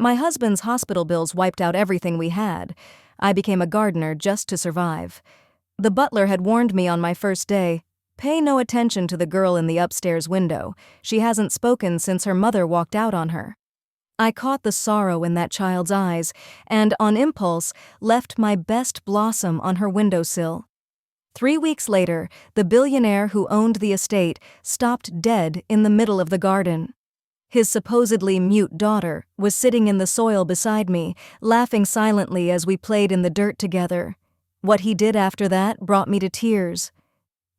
My husband's hospital bills wiped out everything we had. I became a gardener just to survive. The butler had warned me on my first day, "Pay no attention to the girl in the upstairs window. She hasn't spoken since her mother walked out on her." I caught the sorrow in that child's eyes and, on impulse, left my best blossom on her windowsill. 3 weeks later, the billionaire who owned the estate stopped dead in the middle of the garden. His supposedly mute daughter was sitting in the soil beside me, laughing silently as we played in the dirt together. What he did after that brought me to tears.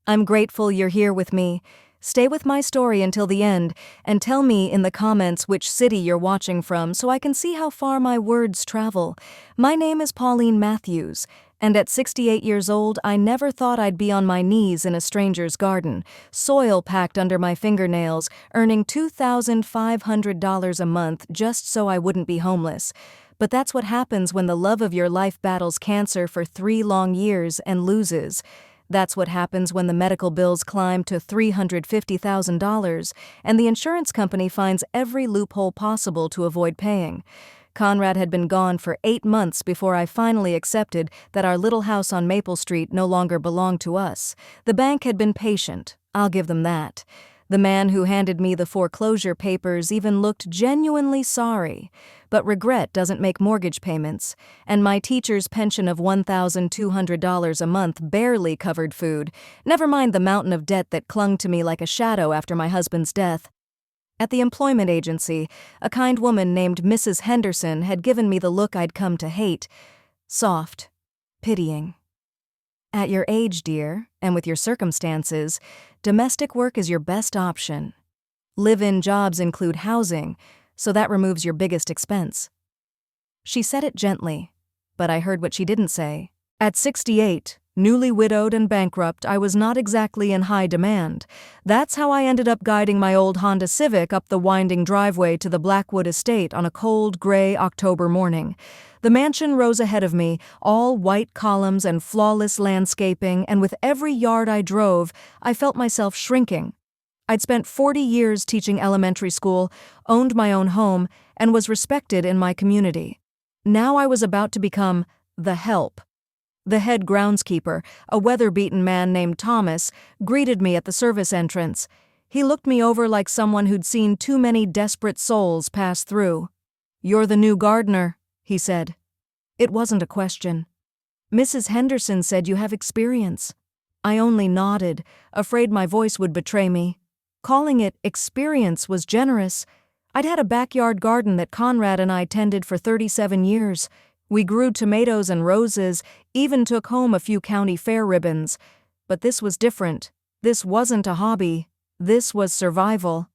I'm grateful you're here with me. Stay with my story until the end, and tell me in the comments which city you're watching from so I can see how far my words travel. My name is Pauline Matthews, and at 68 years old, I never thought I'd be on my knees in a stranger's garden, soil packed under my fingernails, earning $2,500 a month just so I wouldn't be homeless. But that's what happens when the love of your life battles cancer for 3 long years and loses. That's what happens when the medical bills climb to $350,000 and the insurance company finds every loophole possible to avoid paying. Conrad had been gone for 8 months before I finally accepted that our little house on Maple Street no longer belonged to us. The bank had been patient, I'll give them that. The man who handed me the foreclosure papers even looked genuinely sorry. But regret doesn't make mortgage payments, and my teacher's pension of $1,200 a month barely covered food, never mind the mountain of debt that clung to me like a shadow after my husband's death. At the employment agency, a kind woman named Mrs. Henderson had given me the look I'd come to hate. Soft, pitying. At your age, dear, and with your circumstances, domestic work is your best option. Live-in jobs include housing, so that removes your biggest expense. She said it gently, but I heard what she didn't say. At 68, newly widowed and bankrupt, I was not exactly in high demand. That's how I ended up guiding my old Honda Civic up the winding driveway to the Blackwood estate on a cold, gray October morning. The mansion rose ahead of me, all white columns and flawless landscaping, and with every yard I drove, I felt myself shrinking. I'd spent 40 years teaching elementary school, owned my own home, and was respected in my community. Now I was about to become the help. The head groundskeeper, a weather-beaten man named Thomas, greeted me at the service entrance. He looked me over like someone who'd seen too many desperate souls pass through. "You're the new gardener," he said. It wasn't a question. "Mrs. Henderson said you have experience." I only nodded, afraid my voice would betray me. Calling it experience was generous. I'd had a backyard garden that Conrad and I tended for 37 years. We grew tomatoes and roses, even took home a few county fair ribbons. But this was different. This wasn't a hobby. This was survival.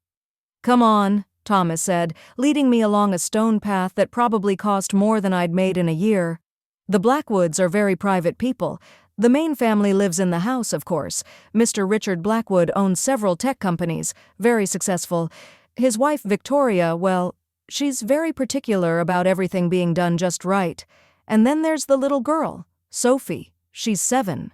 "Come on," Thomas said, leading me along a stone path that probably cost more than I'd made in a year. The Blackwoods are very private people. The main family lives in the house, of course. Mr. Richard Blackwood owns several tech companies, very successful. His wife, Victoria, well, she's very particular about everything being done just right. And then there's the little girl, Sophie. She's 7.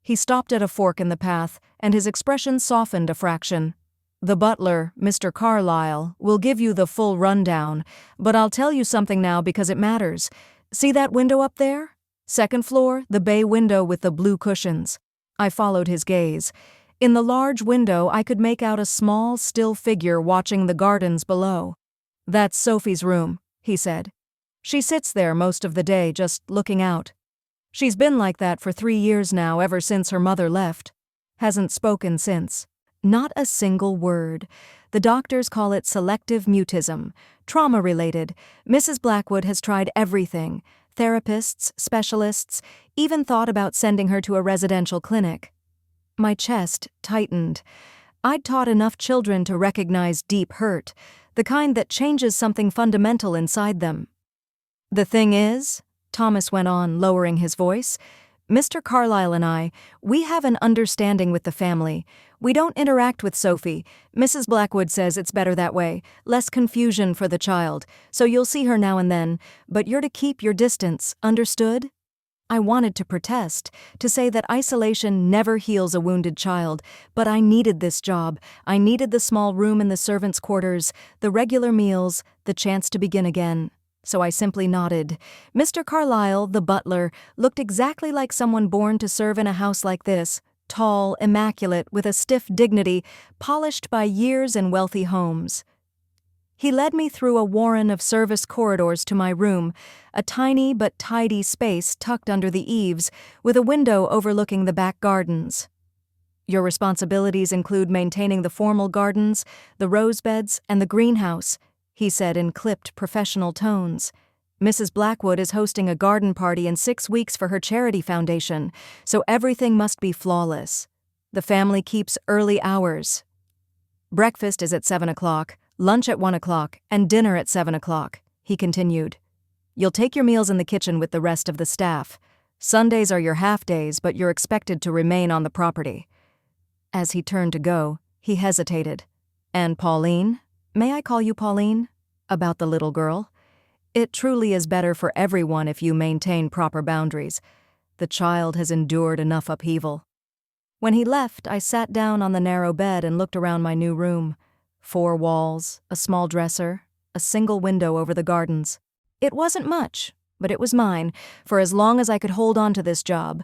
He stopped at a fork in the path, and his expression softened a fraction. "The butler, Mr. Carlyle, will give you the full rundown, but I'll tell you something now because it matters. See that window up there? Second floor, the bay window with the blue cushions." I followed his gaze. In the large window, I could make out a small, still figure watching the gardens below. "That's Sophie's room," he said. "She sits there most of the day, just looking out. She's been like that for 3 years now, ever since her mother left. Hasn't spoken since. Not a single word. The doctors call it selective mutism, trauma-related. Mrs. Blackwood has tried everything. Therapists, specialists, even thought about sending her to a residential clinic." My chest tightened. I'd taught enough children to recognize deep hurt, the kind that changes something fundamental inside them. "The thing is," Thomas went on, lowering his voice, "Mr. Carlyle and I, we have an understanding with the family. We don't interact with Sophie. Mrs. Blackwood says it's better that way, less confusion for the child, so you'll see her now and then, but you're to keep your distance, understood?" I wanted to protest, to say that isolation never heals a wounded child, but I needed this job. I needed the small room in the servants' quarters, the regular meals, the chance to begin again. so I simply nodded. Mr. Carlyle, the butler, looked exactly like someone born to serve in a house like this, tall, immaculate, with a stiff dignity, polished by years in wealthy homes. He led me through a warren of service corridors to my room, a tiny but tidy space tucked under the eaves, with a window overlooking the back gardens. Your responsibilities include maintaining the formal gardens, the rose beds, and the greenhouse, he said in clipped professional tones. Mrs. Blackwood is hosting a garden party in 6 weeks for her charity foundation, so everything must be flawless. The family keeps early hours. Breakfast is at 7 o'clock, lunch at 1 o'clock, and dinner at 7 o'clock, he continued. You'll take your meals in the kitchen with the rest of the staff. Sundays are your half days, but you're expected to remain on the property. As he turned to go, he hesitated. And Pauline? May I call you Pauline? About the little girl? It truly is better for everyone if you maintain proper boundaries. The child has endured enough upheaval. When he left, I sat down on the narrow bed and looked around my new room. 4 walls, a small dresser, a single window over the gardens. It wasn't much, but it was mine, for as long as I could hold on to this job.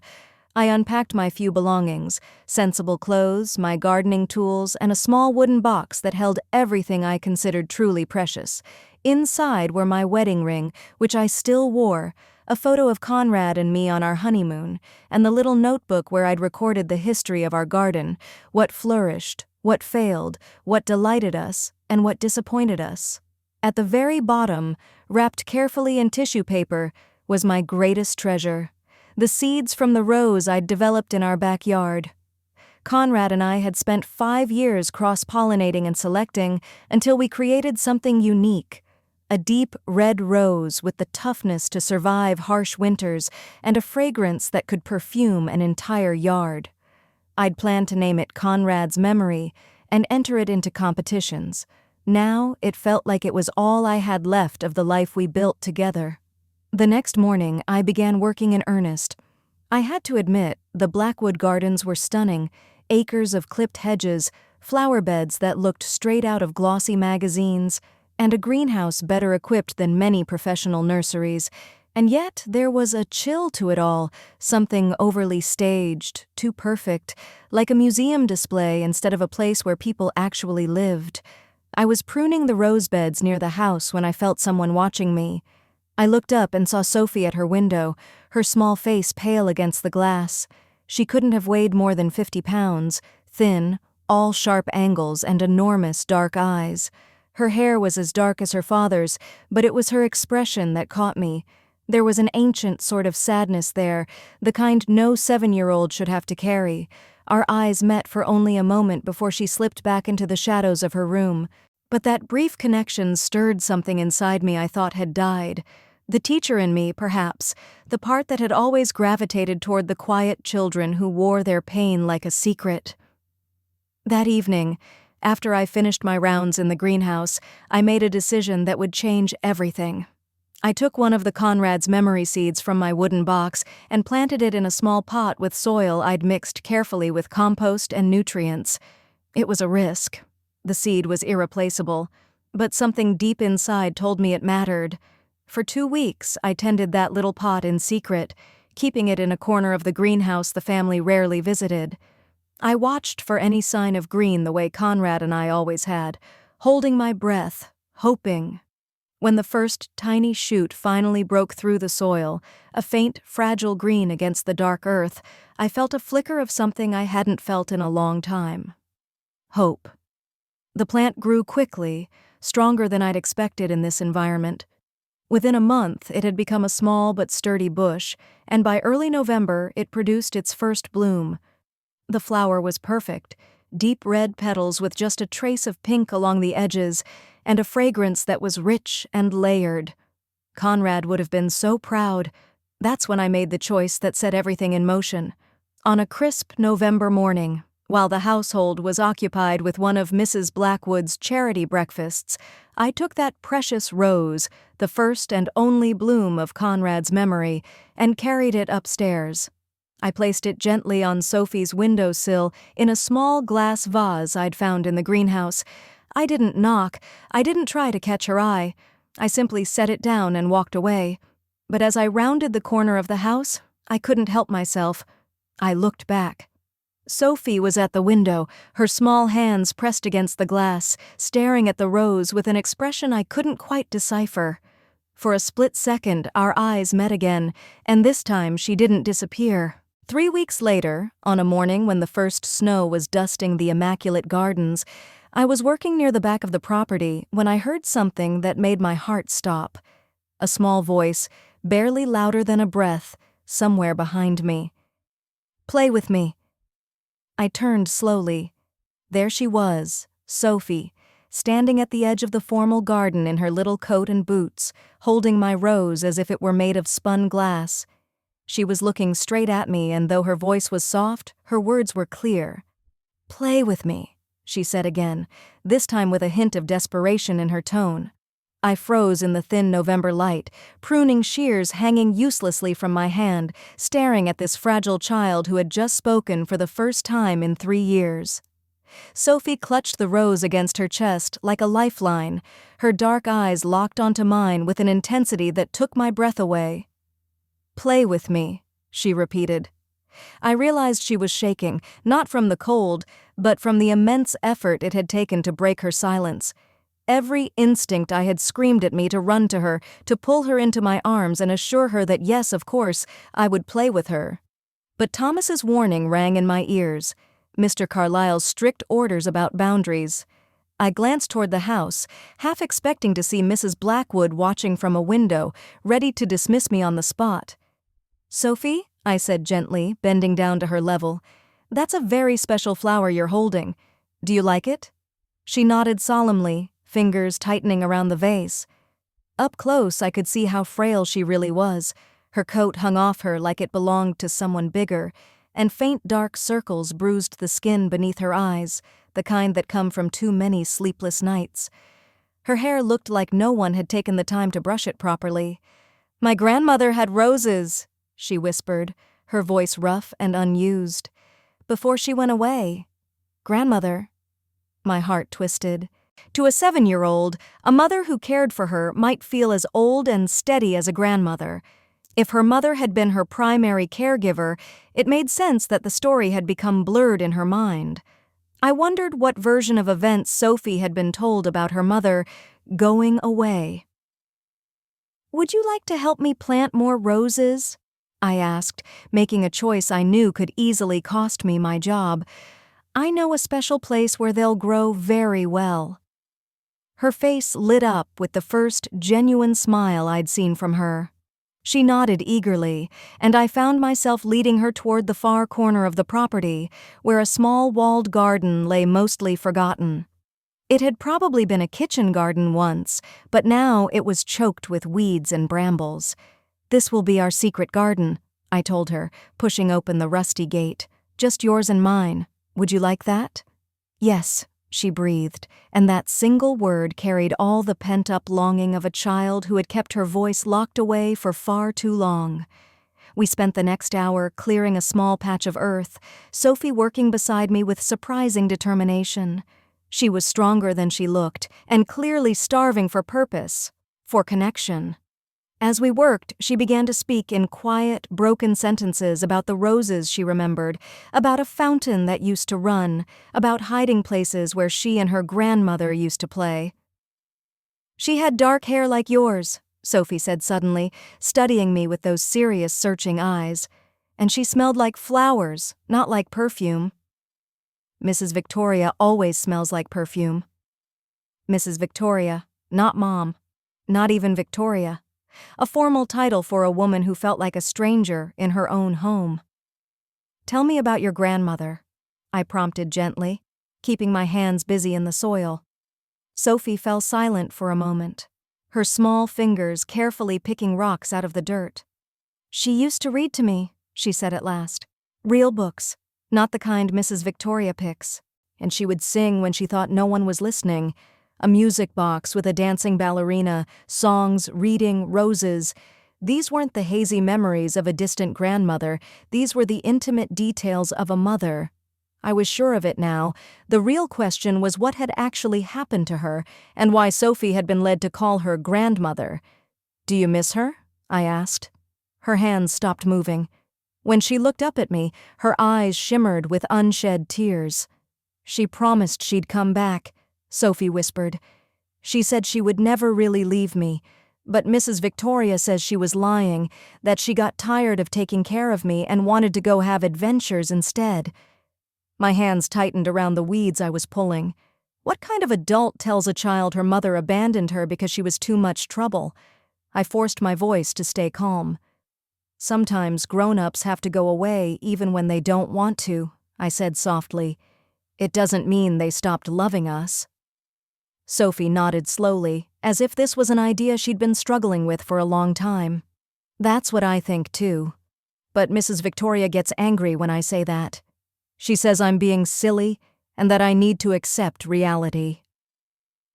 I unpacked my few belongings, sensible clothes, my gardening tools, and a small wooden box that held everything I considered truly precious. Inside were my wedding ring, which I still wore, a photo of Conrad and me on our honeymoon, and the little notebook where I'd recorded the history of our garden, what flourished, what failed, what delighted us, and what disappointed us. At the very bottom, wrapped carefully in tissue paper, was my greatest treasure, the seeds from the rose I'd developed in our backyard. Conrad and I had spent 5 years cross-pollinating and selecting until we created something unique, a deep red rose with the toughness to survive harsh winters and a fragrance that could perfume an entire yard. I'd planned to name it Conrad's Memory and enter it into competitions. Now it felt like it was all I had left of the life we built together. The next morning, I began working in earnest. I had to admit, the Blackwood gardens were stunning, acres of clipped hedges, flower beds that looked straight out of glossy magazines, and a greenhouse better equipped than many professional nurseries. And yet there was a chill to it all, something overly staged, too perfect, like a museum display instead of a place where people actually lived. I was pruning the rose beds near the house when I felt someone watching me. I looked up and saw Sophie at her window, her small face pale against the glass. She couldn't have weighed more than 50 pounds, thin, all sharp angles and enormous dark eyes. Her hair was as dark as her father's, but it was her expression that caught me. There was an ancient sort of sadness there, the kind no 7-year-old should have to carry. Our eyes met for only a moment before she slipped back into the shadows of her room. But that brief connection stirred something inside me I thought had died. The teacher in me, perhaps, the part that had always gravitated toward the quiet children who wore their pain like a secret. That evening, after I finished my rounds in the greenhouse, I made a decision that would change everything. I took one of the Conrad's memory seeds from my wooden box and planted it in a small pot with soil I'd mixed carefully with compost and nutrients. It was a risk. The seed was irreplaceable, but something deep inside told me it mattered. For 2 weeks, I tended that little pot in secret, keeping it in a corner of the greenhouse the family rarely visited. I watched for any sign of green the way Conrad and I always had, holding my breath, hoping. When the first tiny shoot finally broke through the soil, a faint, fragile green against the dark earth, I felt a flicker of something I hadn't felt in a long time. Hope. The plant grew quickly, stronger than I'd expected in this environment. Within a month, it had become a small but sturdy bush, and by early November, it produced its first bloom. The flower was perfect, deep red petals with just a trace of pink along the edges, and a fragrance that was rich and layered. Conrad would have been so proud. That's when I made the choice that set everything in motion. On a crisp November morning, while the household was occupied with one of Mrs. Blackwood's charity breakfasts, I took that precious rose, the first and only bloom of Conrad's memory, and carried it upstairs. I placed it gently on Sophie's windowsill in a small glass vase I'd found in the greenhouse. I didn't knock. I didn't try to catch her eye. I simply set it down and walked away. But as I rounded the corner of the house, I couldn't help myself. I looked back. Sophie was at the window, her small hands pressed against the glass, staring at the rose with an expression I couldn't quite decipher. For a split second, our eyes met again, and this time she didn't disappear. 3 weeks later, on a morning when the first snow was dusting the immaculate gardens, I was working near the back of the property when I heard something that made my heart stop. A small voice, barely louder than a breath, somewhere behind me. "Play with me." I turned slowly. There she was, Sophie, standing at the edge of the formal garden in her little coat and boots, holding my rose as if it were made of spun glass. She was looking straight at me, and though her voice was soft, her words were clear. "Play with me," she said again, this time with a hint of desperation in her tone. I froze in the thin November light, pruning shears hanging uselessly from my hand, staring at this fragile child who had just spoken for the first time in 3 years. Sophie clutched the rose against her chest like a lifeline, her dark eyes locked onto mine with an intensity that took my breath away. "Play with me," she repeated. I realized she was shaking, not from the cold, but from the immense effort it had taken to break her silence. Every instinct I had screamed at me to run to her, to pull her into my arms and assure her that yes, of course, I would play with her. But Thomas's warning rang in my ears, Mr. Carlyle's strict orders about boundaries. I glanced toward the house, half expecting to see Mrs. Blackwood watching from a window, ready to dismiss me on the spot. "Sophie," I said gently, bending down to her level, "that's a very special flower you're holding. Do you like it?" She nodded solemnly, fingers tightening around the vase. Up close, I could see how frail she really was. Her coat hung off her like it belonged to someone bigger, and faint dark circles bruised the skin beneath her eyes, the kind that come from too many sleepless nights. Her hair looked like no one had taken the time to brush it properly. "My grandmother had roses," she whispered, her voice rough and unused. "Before she went away." "Grandmother?" My heart twisted. To a 7-year-old, a mother who cared for her might feel as old and steady as a grandmother. If her mother had been her primary caregiver, it made sense that the story had become blurred in her mind. I wondered what version of events Sophie had been told about her mother going away. "Would you like to help me plant more roses?" I asked, making a choice I knew could easily cost me my job. "I know a special place where they'll grow very well." Her face lit up with the first genuine smile I'd seen from her. She nodded eagerly, and I found myself leading her toward the far corner of the property, where a small walled garden lay mostly forgotten. It had probably been a kitchen garden once, but now it was choked with weeds and brambles. "This will be our secret garden," I told her, pushing open the rusty gate. "Just yours and mine. Would you like that?" "Yes," she breathed, and that single word carried all the pent-up longing of a child who had kept her voice locked away for far too long. We spent the next hour clearing a small patch of earth, Sophie working beside me with surprising determination. She was stronger than she looked, and clearly starving for purpose, for connection. As we worked, she began to speak in quiet, broken sentences about the roses she remembered, about a fountain that used to run, about hiding places where she and her grandmother used to play. "She had dark hair like yours," Sophie said suddenly, studying me with those serious, searching eyes. "And she smelled like flowers, not like perfume." "Mrs. Victoria always smells like perfume." Mrs. Victoria, not Mom. Not even Victoria. A formal title for a woman who felt like a stranger in her own home. "Tell me about your grandmother," I prompted gently, keeping my hands busy in the soil. Sophie fell silent for a moment, her small fingers carefully picking rocks out of the dirt. "She used to read to me," she said at last. "Real books, not the kind Mrs. Victoria picks. And she would sing when she thought no one was listening. A music box with a dancing ballerina, songs, reading, roses. These weren't the hazy memories of a distant grandmother, these were the intimate details of a mother. I was sure of it now. The real question was what had actually happened to her, and why Sophie had been led to call her grandmother. "Do you miss her?" I asked. Her hands stopped moving. When she looked up at me, her eyes shimmered with unshed tears. "She promised she'd come back," Sophie whispered. "She said she would never really leave me, but Mrs. Victoria says she was lying, that she got tired of taking care of me and wanted to go have adventures instead." My hands tightened around the weeds I was pulling. What kind of adult tells a child her mother abandoned her because she was too much trouble? I forced my voice to stay calm. "Sometimes grown-ups have to go away even when they don't want to," I said softly. "It doesn't mean they stopped loving us." Sophie nodded slowly, as if this was an idea she'd been struggling with for a long time. "That's what I think too. But Mrs. Victoria gets angry when I say that. She says I'm being silly and that I need to accept reality."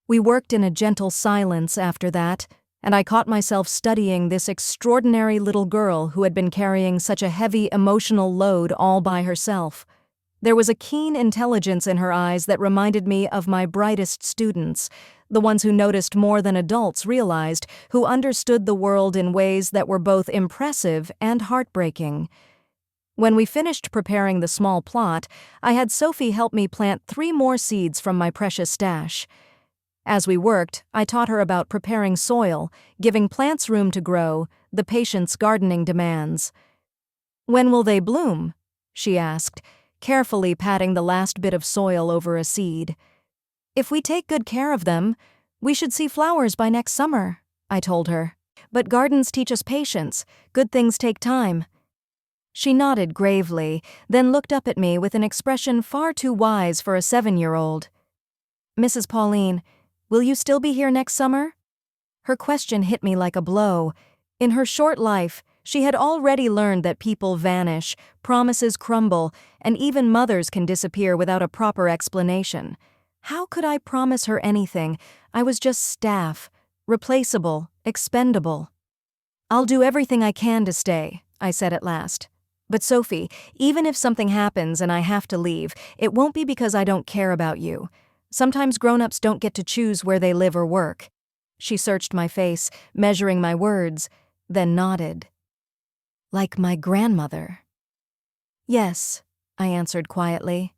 We worked in a gentle silence after that, and I caught myself studying this extraordinary little girl who had been carrying such a heavy emotional load all by herself. There was a keen intelligence in her eyes that reminded me of my brightest students, the ones who noticed more than adults realized, who understood the world in ways that were both impressive and heartbreaking. When we finished preparing the small plot, I had Sophie help me plant 3 more seeds from my precious stash. As we worked, I taught her about preparing soil, giving plants room to grow, the patience gardening demands. "When will they bloom?" she asked, carefully patting the last bit of soil over a seed. "If we take good care of them, we should see flowers by next summer," I told her. "But gardens teach us patience. Good things take time." She nodded gravely, then looked up at me with an expression far too wise for a 7-year-old. "Mrs. Pauline, will you still be here next summer?" Her question hit me like a blow. In her short life, she had already learned that people vanish, promises crumble, and even mothers can disappear without a proper explanation. How could I promise her anything? I was just staff, replaceable, expendable. "I'll do everything I can to stay," I said at last. "But Sophie, even if something happens and I have to leave, it won't be because I don't care about you. Sometimes grown-ups don't get to choose where they live or work." She searched my face, measuring my words, then nodded. "Like my grandmother." "Yes," I answered quietly.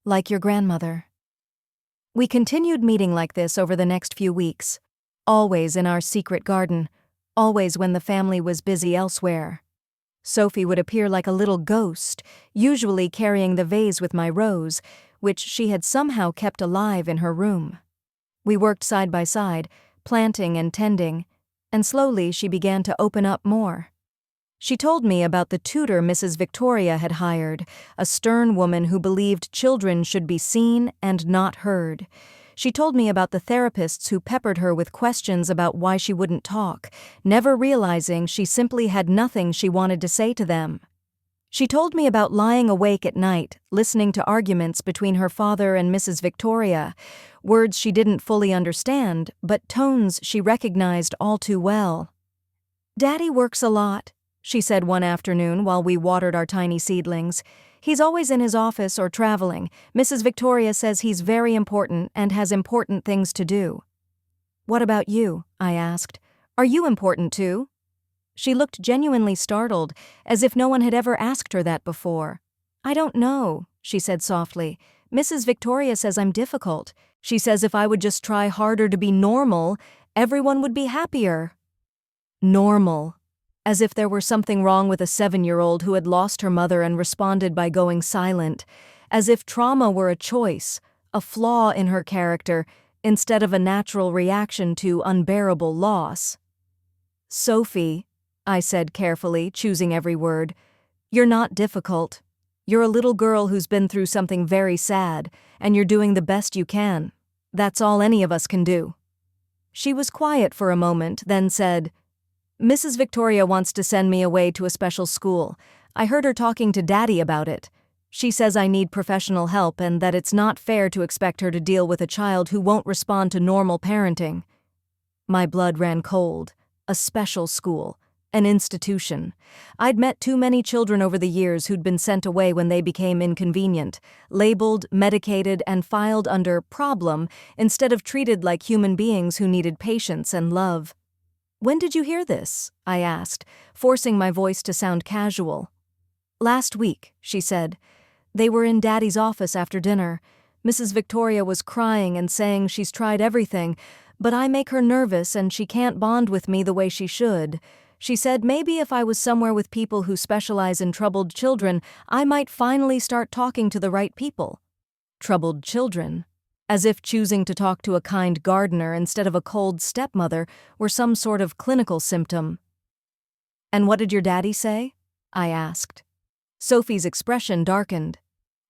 "Like your grandmother." We continued meeting like this over the next few weeks, always in our secret garden, always when the family was busy elsewhere. Sophie would appear like a little ghost, usually carrying the vase with my rose, which she had somehow kept alive in her room. We worked side by side, planting and tending, and slowly she began to open up more. She told me about the tutor Mrs. Victoria had hired, a stern woman who believed children should be seen and not heard. She told me about the therapists who peppered her with questions about why she wouldn't talk, never realizing she simply had nothing she wanted to say to them. She told me about lying awake at night, listening to arguments between her father and Mrs. Victoria, words she didn't fully understand, but tones she recognized all too well. "Daddy works a lot," she said one afternoon while we watered our tiny seedlings. "He's always in his office or traveling. Mrs. Victoria says he's very important and has important things to do." "What about you?" I asked. "Are you important too?" She looked genuinely startled, as if no one had ever asked her that before. "I don't know," she said softly. "Mrs. Victoria says I'm difficult. She says if I would just try harder to be normal, everyone would be happier." Normal. As if there were something wrong with a 7-year-old who had lost her mother and responded by going silent. As if trauma were a choice, a flaw in her character, instead of a natural reaction to unbearable loss. "Sophie," I said carefully, choosing every word, "you're not difficult. You're a little girl who's been through something very sad, and you're doing the best you can. That's all any of us can do." She was quiet for a moment, then said, "Mrs. Victoria wants to send me away to a special school. I heard her talking to Daddy about it. She says I need professional help and that it's not fair to expect her to deal with a child who won't respond to normal parenting." My blood ran cold. A special school. An institution. I'd met too many children over the years who'd been sent away when they became inconvenient, labeled, medicated, and filed under problem instead of treated like human beings who needed patience and love. "When did you hear this?" I asked, forcing my voice to sound casual. "Last week," she said. "They were in Daddy's office after dinner. Mrs. Victoria was crying and saying she's tried everything, but I make her nervous and she can't bond with me the way she should. She said maybe if I was somewhere with people who specialize in troubled children, I might finally start talking to the right people." Troubled children. As if choosing to talk to a kind gardener instead of a cold stepmother were some sort of clinical symptom. "And what did your daddy say?" I asked. Sophie's expression darkened.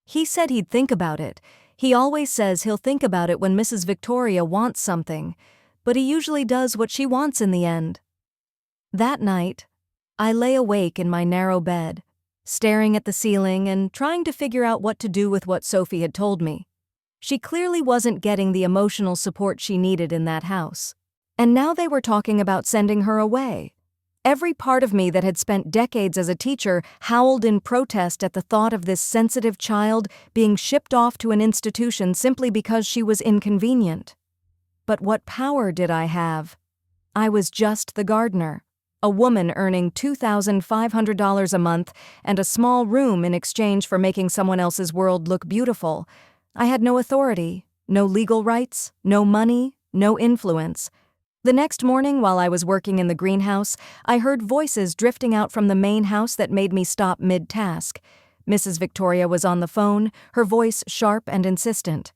"He said he'd think about it. He always says he'll think about it when Mrs. Victoria wants something, but he usually does what she wants in the end." That night, I lay awake in my narrow bed, staring at the ceiling and trying to figure out what to do with what Sophie had told me. She clearly wasn't getting the emotional support she needed in that house. And now they were talking about sending her away. Every part of me that had spent decades as a teacher howled in protest at the thought of this sensitive child being shipped off to an institution simply because she was inconvenient. But what power did I have? I was just the gardener, a woman earning $2,500 a month and a small room in exchange for making someone else's world look beautiful. I had no authority, no legal rights, no money, no influence. The next morning, while I was working in the greenhouse, I heard voices drifting out from the main house that made me stop mid-task. Mrs. Victoria was on the phone, her voice sharp and insistent.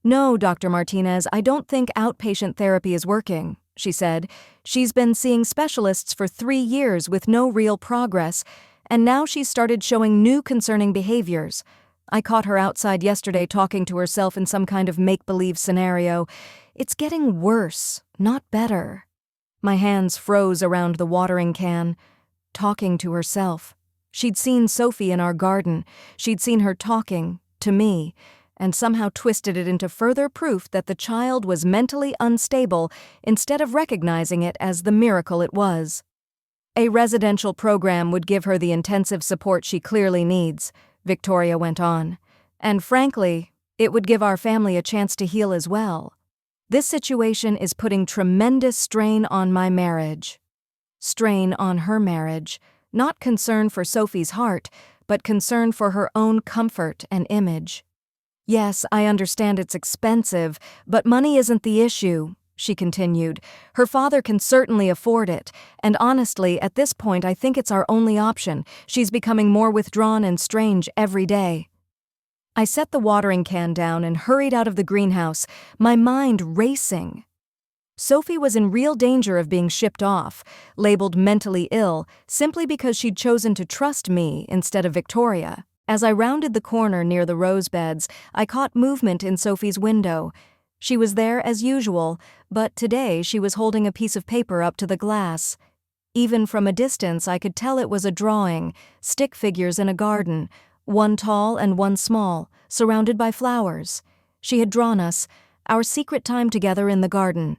"No, Dr. Martinez, I don't think outpatient therapy is working," she said. "She's been seeing specialists for 3 years with no real progress, and now she's started showing new concerning behaviors. I caught her outside yesterday talking to herself in some kind of make-believe scenario. It's getting worse, not better." My hands froze around the watering can. Talking to herself. She'd seen Sophie in our garden. She'd seen her talking to me, and somehow twisted it into further proof that the child was mentally unstable instead of recognizing it as the miracle it was. "A residential program would give her the intensive support she clearly needs," Victoria went on. "And frankly, it would give our family a chance to heal as well. This situation is putting tremendous strain on my marriage." Strain on her marriage. Not concern for Sophie's heart, but concern for her own comfort and image. "Yes, I understand it's expensive, but money isn't the issue," she continued. "Her father can certainly afford it, and honestly, at this point I think it's our only option. She's becoming more withdrawn and strange every day." I set the watering can down and hurried out of the greenhouse, my mind racing. Sophie was in real danger of being shipped off, labeled mentally ill, simply because she'd chosen to trust me instead of Victoria. As I rounded the corner near the rose beds, I caught movement in Sophie's window. She was there as usual, but today she was holding a piece of paper up to the glass. Even from a distance, I could tell it was a drawing, stick figures in a garden, one tall and one small, surrounded by flowers. She had drawn us, our secret time together in the garden.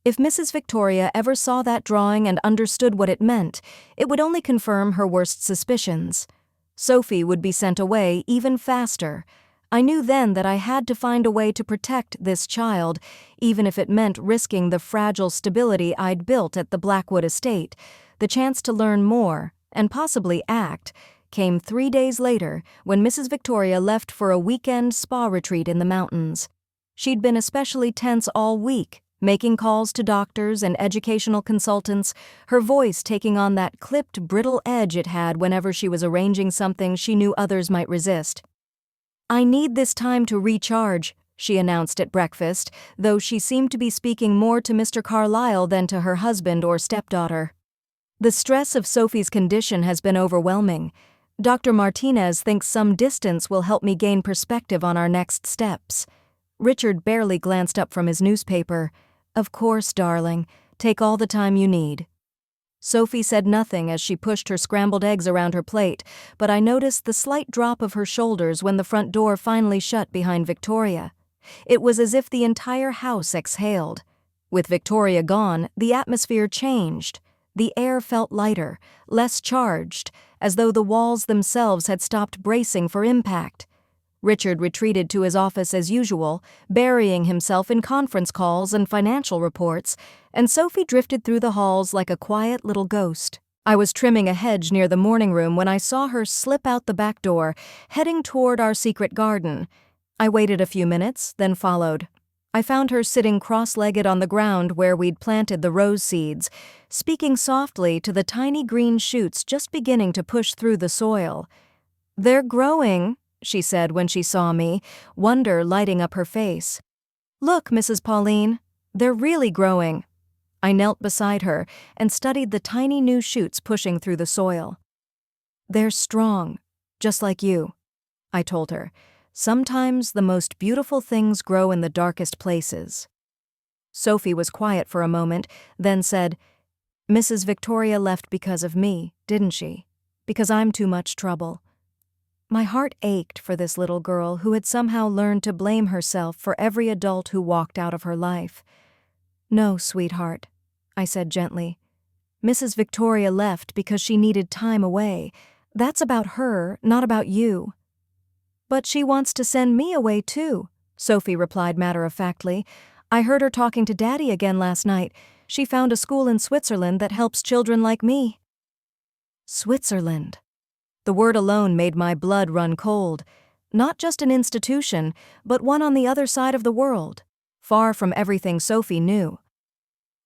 If Mrs. Victoria ever saw that drawing and understood what it meant, it would only confirm her worst suspicions. Sophie would be sent away even faster. I knew then that I had to find a way to protect this child, even if it meant risking the fragile stability I'd built at the Blackwood estate. The chance to learn more, and possibly act, came 3 days later when Mrs. Victoria left for a weekend spa retreat in the mountains. She'd been especially tense all week, making calls to doctors and educational consultants, her voice taking on that clipped, brittle edge it had whenever she was arranging something she knew others might resist. "I need this time to recharge," she announced at breakfast, though she seemed to be speaking more to Mr. Carlyle than to her husband or stepdaughter. "The stress of Sophie's condition has been overwhelming. Dr. Martinez thinks some distance will help me gain perspective on our next steps." Richard barely glanced up from his newspaper. "Of course, darling. Take all the time you need." Sophie said nothing as she pushed her scrambled eggs around her plate, but I noticed the slight drop of her shoulders when the front door finally shut behind Victoria. It was as if the entire house exhaled. With Victoria gone, the atmosphere changed. The air felt lighter, less charged, as though the walls themselves had stopped bracing for impact. Richard retreated to his office as usual, burying himself in conference calls and financial reports, and Sophie drifted through the halls like a quiet little ghost. I was trimming a hedge near the morning room when I saw her slip out the back door, heading toward our secret garden. I waited a few minutes, then followed. I found her sitting cross-legged on the ground where we'd planted the rose seeds, speaking softly to the tiny green shoots just beginning to push through the soil. "They're growing," she said when she saw me, wonder lighting up her face. "Look, Mrs. Pauline, they're really growing." I knelt beside her and studied the tiny new shoots pushing through the soil. "They're strong, just like you," I told her. "Sometimes the most beautiful things grow in the darkest places." Sophie was quiet for a moment, then said, "Mrs. Victoria left because of me, didn't she? Because I'm too much trouble." My heart ached for this little girl who had somehow learned to blame herself for every adult who walked out of her life. "No, sweetheart," I said gently. "Mrs. Victoria left because she needed time away. That's about her, not about you." "But she wants to send me away too," Sophie replied matter-of-factly. "I heard her talking to Daddy again last night. She found a school in Switzerland that helps children like me." Switzerland. The word alone made my blood run cold. Not just an institution, but one on the other side of the world, far from everything Sophie knew.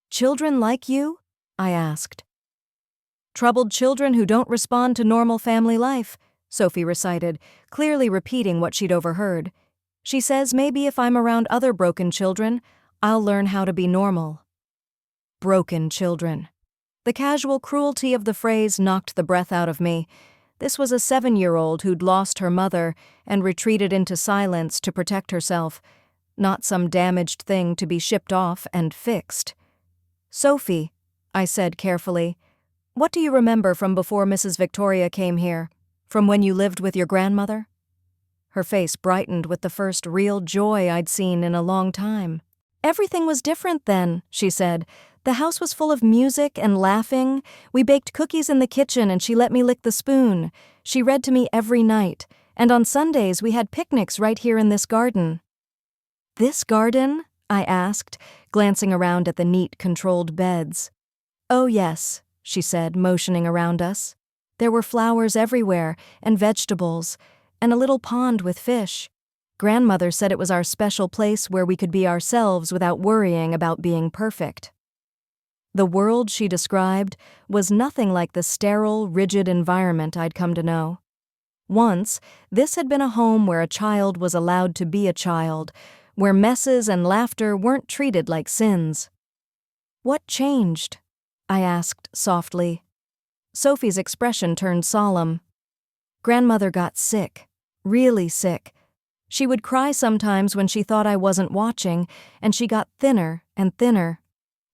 "Children like you?" I asked. "Troubled children who don't respond to normal family life," Sophie recited, clearly repeating what she'd overheard. "She says maybe if I'm around other broken children, I'll learn how to be normal." Broken children. The casual cruelty of the phrase knocked the breath out of me. This was a 7-year-old who'd lost her mother and retreated into silence to protect herself, not some damaged thing to be shipped off and fixed. "Sophie," I said carefully, "what do you remember from before Mrs. Victoria came here? From when you lived with your grandmother?" Her face brightened with the first real joy I'd seen in a long time. "Everything was different then," she said. "The house was full of music and laughing. We baked cookies in the kitchen and she let me lick the spoon. She read to me every night, and on Sundays we had picnics right here in this garden." "This garden?" I asked, glancing around at the neat, controlled beds. "Oh yes," she said, motioning around us. "There were flowers everywhere, and vegetables, and a little pond with fish. Grandmother said it was our special place where we could be ourselves without worrying about being perfect." The world she described was nothing like the sterile, rigid environment I'd come to know. Once, this had been a home where a child was allowed to be a child, where messes and laughter weren't treated like sins. "What changed?" I asked softly. Sophie's expression turned solemn. "Grandmother got sick, really sick. She would cry sometimes when she thought I wasn't watching, and she got thinner and thinner.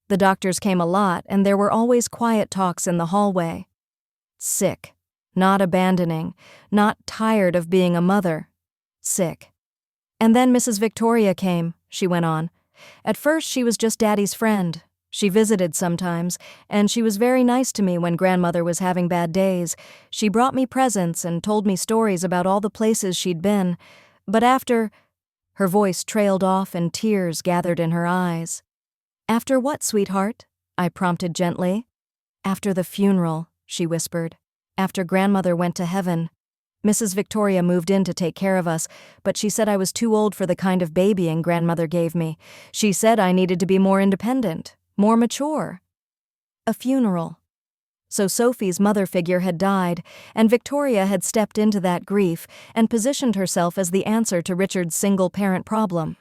The doctors came a lot, and there were always quiet talks in the hallway. Sick, not abandoning, not tired of being a mother. Sick. And then Mrs. Victoria came," she went on. "At first she was just Daddy's friend. She visited sometimes, and she was very nice to me when Grandmother was having bad days. She brought me presents and told me stories about all the places she'd been. But after—" Her voice trailed off and tears gathered in her eyes. "After what, sweetheart?" I prompted gently. "After the funeral," she whispered. "After Grandmother went to heaven. Mrs. Victoria moved in to take care of us, but she said I was too old for the kind of babying Grandmother gave me. She said I needed to be more independent, more mature." A funeral. So Sophie's mother figure had died, and Victoria had stepped into that grief and positioned herself as the answer to Richard's single-parent problem.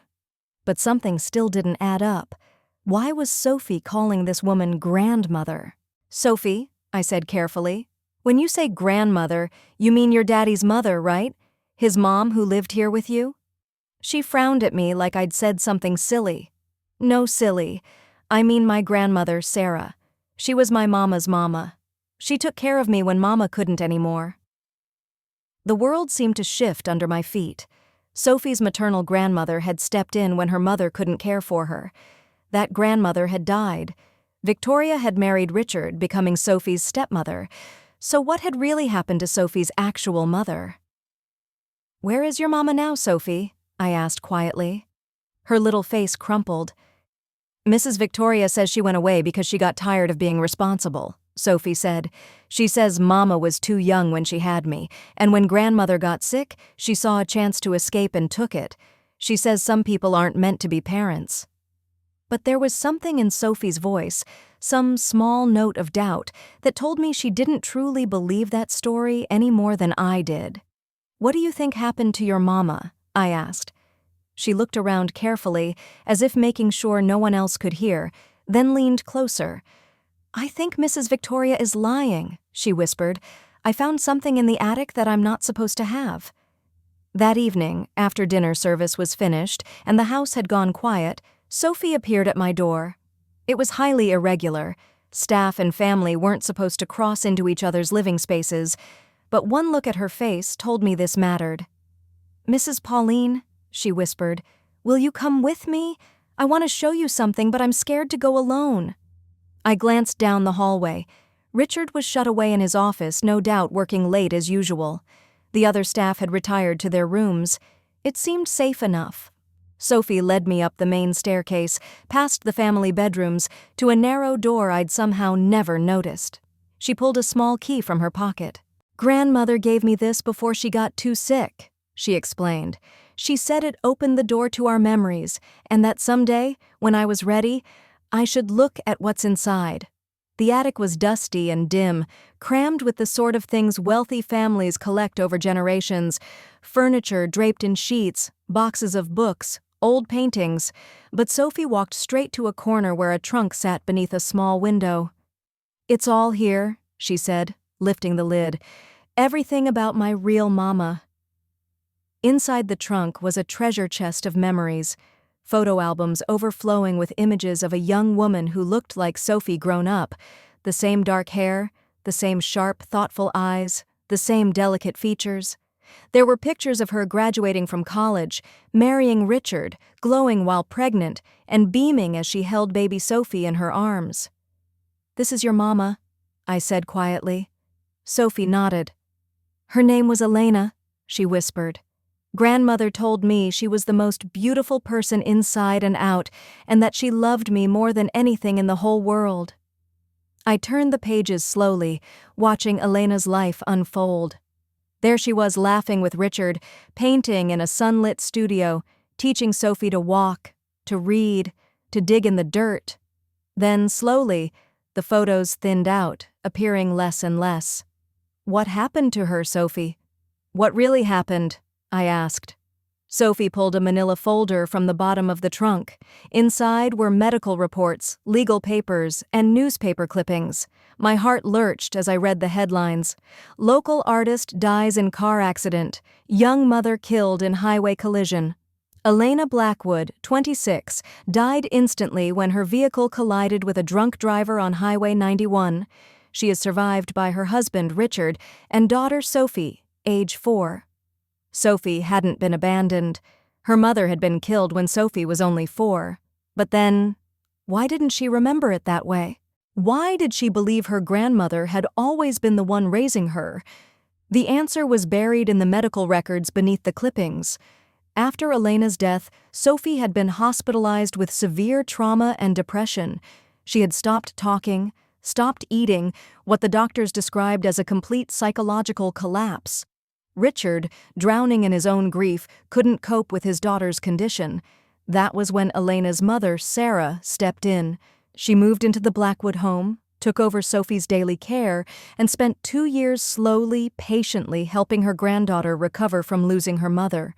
But something still didn't add up. Why was Sophie calling this woman grandmother? "Sophie," I said carefully, "when you say grandmother, you mean your daddy's mother, right? His mom who lived here with you?" She frowned at me like I'd said something silly. "No, silly. I mean my grandmother, Sarah. She was my mama's mama. She took care of me when Mama couldn't anymore." The world seemed to shift under my feet. Sophie's maternal grandmother had stepped in when her mother couldn't care for her. That grandmother had died. Victoria had married Richard, becoming Sophie's stepmother. So what had really happened to Sophie's actual mother? "Where is your mama now, Sophie?" I asked quietly. Her little face crumpled. "Mrs. Victoria says she went away because she got tired of being responsible," Sophie said. "She says Mama was too young when she had me, and when grandmother got sick, she saw a chance to escape and took it. She says some people aren't meant to be parents." But there was something in Sophie's voice, some small note of doubt, that told me she didn't truly believe that story any more than I did. "What do you think happened to your mama?" I asked. She looked around carefully, as if making sure no one else could hear, then leaned closer. "I think Mrs. Victoria is lying," she whispered. "I found something in the attic that I'm not supposed to have." That evening, after dinner service was finished and the house had gone quiet, Sophie appeared at my door. It was highly irregular. Staff and family weren't supposed to cross into each other's living spaces, but one look at her face told me this mattered. "Mrs. Pauline," she whispered, "will you come with me? I want to show you something, but I'm scared to go alone." I glanced down the hallway. Richard was shut away in his office, no doubt working late as usual. The other staff had retired to their rooms. It seemed safe enough. Sophie led me up the main staircase, past the family bedrooms, to a narrow door I'd somehow never noticed. She pulled a small key from her pocket. "Grandmother gave me this before she got too sick," she explained. "She said it opened the door to our memories, and that someday, when I was ready, I should look at what's inside." The attic was dusty and dim, crammed with the sort of things wealthy families collect over generations: furniture draped in sheets, boxes of books, old paintings. But Sophie walked straight to a corner where a trunk sat beneath a small window. "It's all here," she said, lifting the lid. "Everything about my real mama." Inside the trunk was a treasure chest of memories, photo albums overflowing with images of a young woman who looked like Sophie grown up, the same dark hair, the same sharp, thoughtful eyes, the same delicate features. There were pictures of her graduating from college, marrying Richard, glowing while pregnant, and beaming as she held baby Sophie in her arms. "This is your mama," I said quietly. Sophie nodded. "Her name was Elena," she whispered. "Grandmother told me she was the most beautiful person inside and out, and that she loved me more than anything in the whole world." I turned the pages slowly, watching Elena's life unfold. There she was laughing with Richard, painting in a sunlit studio, teaching Sophie to walk, to read, to dig in the dirt. Then, slowly, the photos thinned out, appearing less and less. "What happened to her, Sophie?" "What really happened?" I asked. Sophie pulled a manila folder from the bottom of the trunk. Inside were medical reports, legal papers, and newspaper clippings. My heart lurched as I read the headlines. "Local artist dies in car accident. Young mother killed in highway collision." Elena Blackwood, 26, died instantly when her vehicle collided with a drunk driver on Highway 91. She is survived by her husband, Richard, and daughter, Sophie, age 4. Sophie hadn't been abandoned. Her mother had been killed when Sophie was only 4. But then, why didn't she remember it that way? Why did she believe her grandmother had always been the one raising her? The answer was buried in the medical records beneath the clippings. After Elena's death, Sophie had been hospitalized with severe trauma and depression. She had stopped talking, stopped eating, what the doctors described as a complete psychological collapse. Richard, drowning in his own grief, couldn't cope with his daughter's condition. That was when Elena's mother, Sarah, stepped in. She moved into the Blackwood home, took over Sophie's daily care, and spent 2 years slowly, patiently helping her granddaughter recover from losing her mother.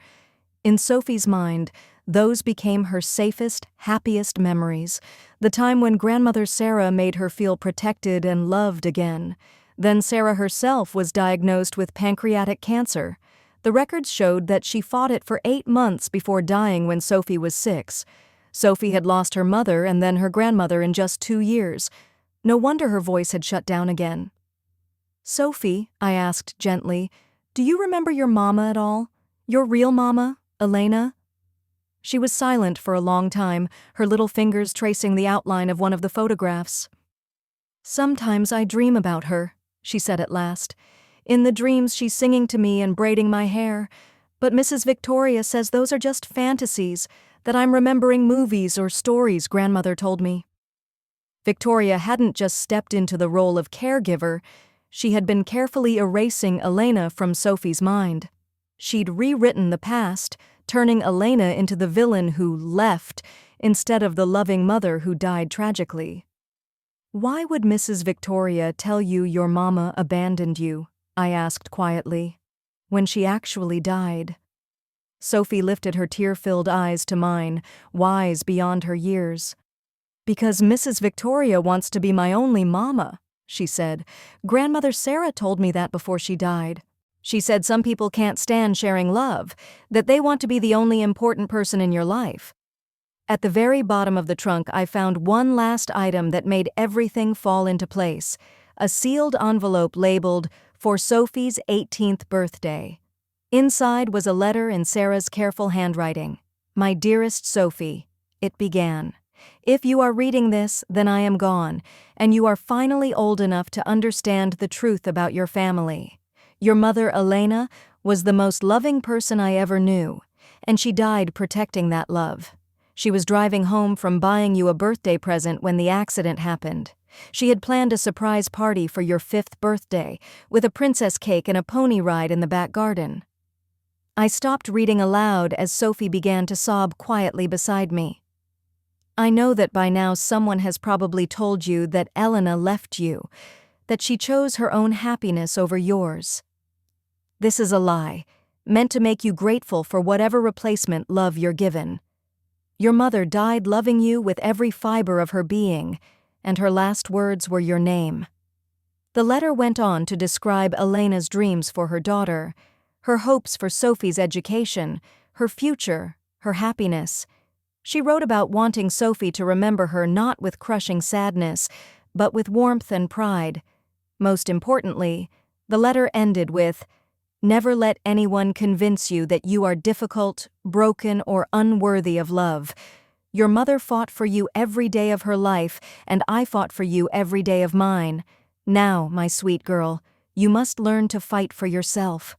In Sophie's mind, those became her safest, happiest memories, the time when grandmother Sarah made her feel protected and loved again. Then Sarah herself was diagnosed with pancreatic cancer. The records showed that she fought it for 8 months before dying when Sophie was 6. Sophie had lost her mother and then her grandmother in just 2 years. No wonder her voice had shut down again. "Sophie," I asked gently, "do you remember your mama at all? Your real mama, Elena?" She was silent for a long time, her little fingers tracing the outline of one of the photographs. "Sometimes I dream about her," she said at last. "In the dreams she's singing to me and braiding my hair. But Mrs. Victoria says those are just fantasies, that I'm remembering movies or stories grandmother told me." Victoria hadn't just stepped into the role of caregiver, she had been carefully erasing Elena from Sophie's mind. She'd rewritten the past, turning Elena into the villain who left instead of the loving mother who died tragically. "Why would Mrs. Victoria tell you your mama abandoned you?" I asked quietly. "When she actually died." Sophie lifted her tear-filled eyes to mine, wise beyond her years. "Because Mrs. Victoria wants to be my only mama," she said. "Grandmother Sarah told me that before she died. She said some people can't stand sharing love, that they want to be the only important person in your life." At the very bottom of the trunk, I found one last item that made everything fall into place: a sealed envelope labeled, "For Sophie's 18th birthday." Inside was a letter in Sarah's careful handwriting. "My dearest Sophie," it began. "If you are reading this, then I am gone, and you are finally old enough to understand the truth about your family. Your mother, Elena, was the most loving person I ever knew, and she died protecting that love. She was driving home from buying you a birthday present when the accident happened. She had planned a surprise party for your 5th birthday, with a princess cake and a pony ride in the back garden." I stopped reading aloud as Sophie began to sob quietly beside me. "I know that by now someone has probably told you that Elena left you, that she chose her own happiness over yours. This is a lie, meant to make you grateful for whatever replacement love you're given. Your mother died loving you with every fiber of her being, and her last words were your name." The letter went on to describe Elena's dreams for her daughter, her hopes for Sophie's education, her future, her happiness. She wrote about wanting Sophie to remember her not with crushing sadness, but with warmth and pride. Most importantly, the letter ended with, "Never let anyone convince you that you are difficult, broken, or unworthy of love. Your mother fought for you every day of her life, and I fought for you every day of mine. Now, my sweet girl, you must learn to fight for yourself."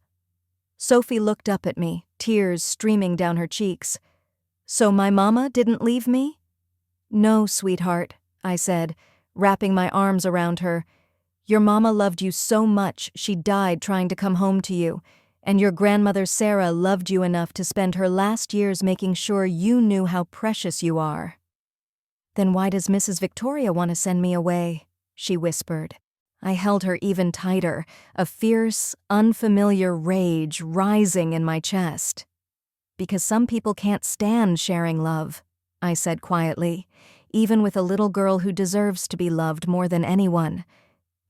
Sophie looked up at me, tears streaming down her cheeks. "So my mama didn't leave me?" "No, sweetheart," I said, wrapping my arms around her. "Your mama loved you so much she died trying to come home to you, and your grandmother Sarah loved you enough to spend her last years making sure you knew how precious you are." "Then why does Mrs. Victoria want to send me away?" she whispered. I held her even tighter, a fierce, unfamiliar rage rising in my chest. "Because some people can't stand sharing love," I said quietly, "even with a little girl who deserves to be loved more than anyone."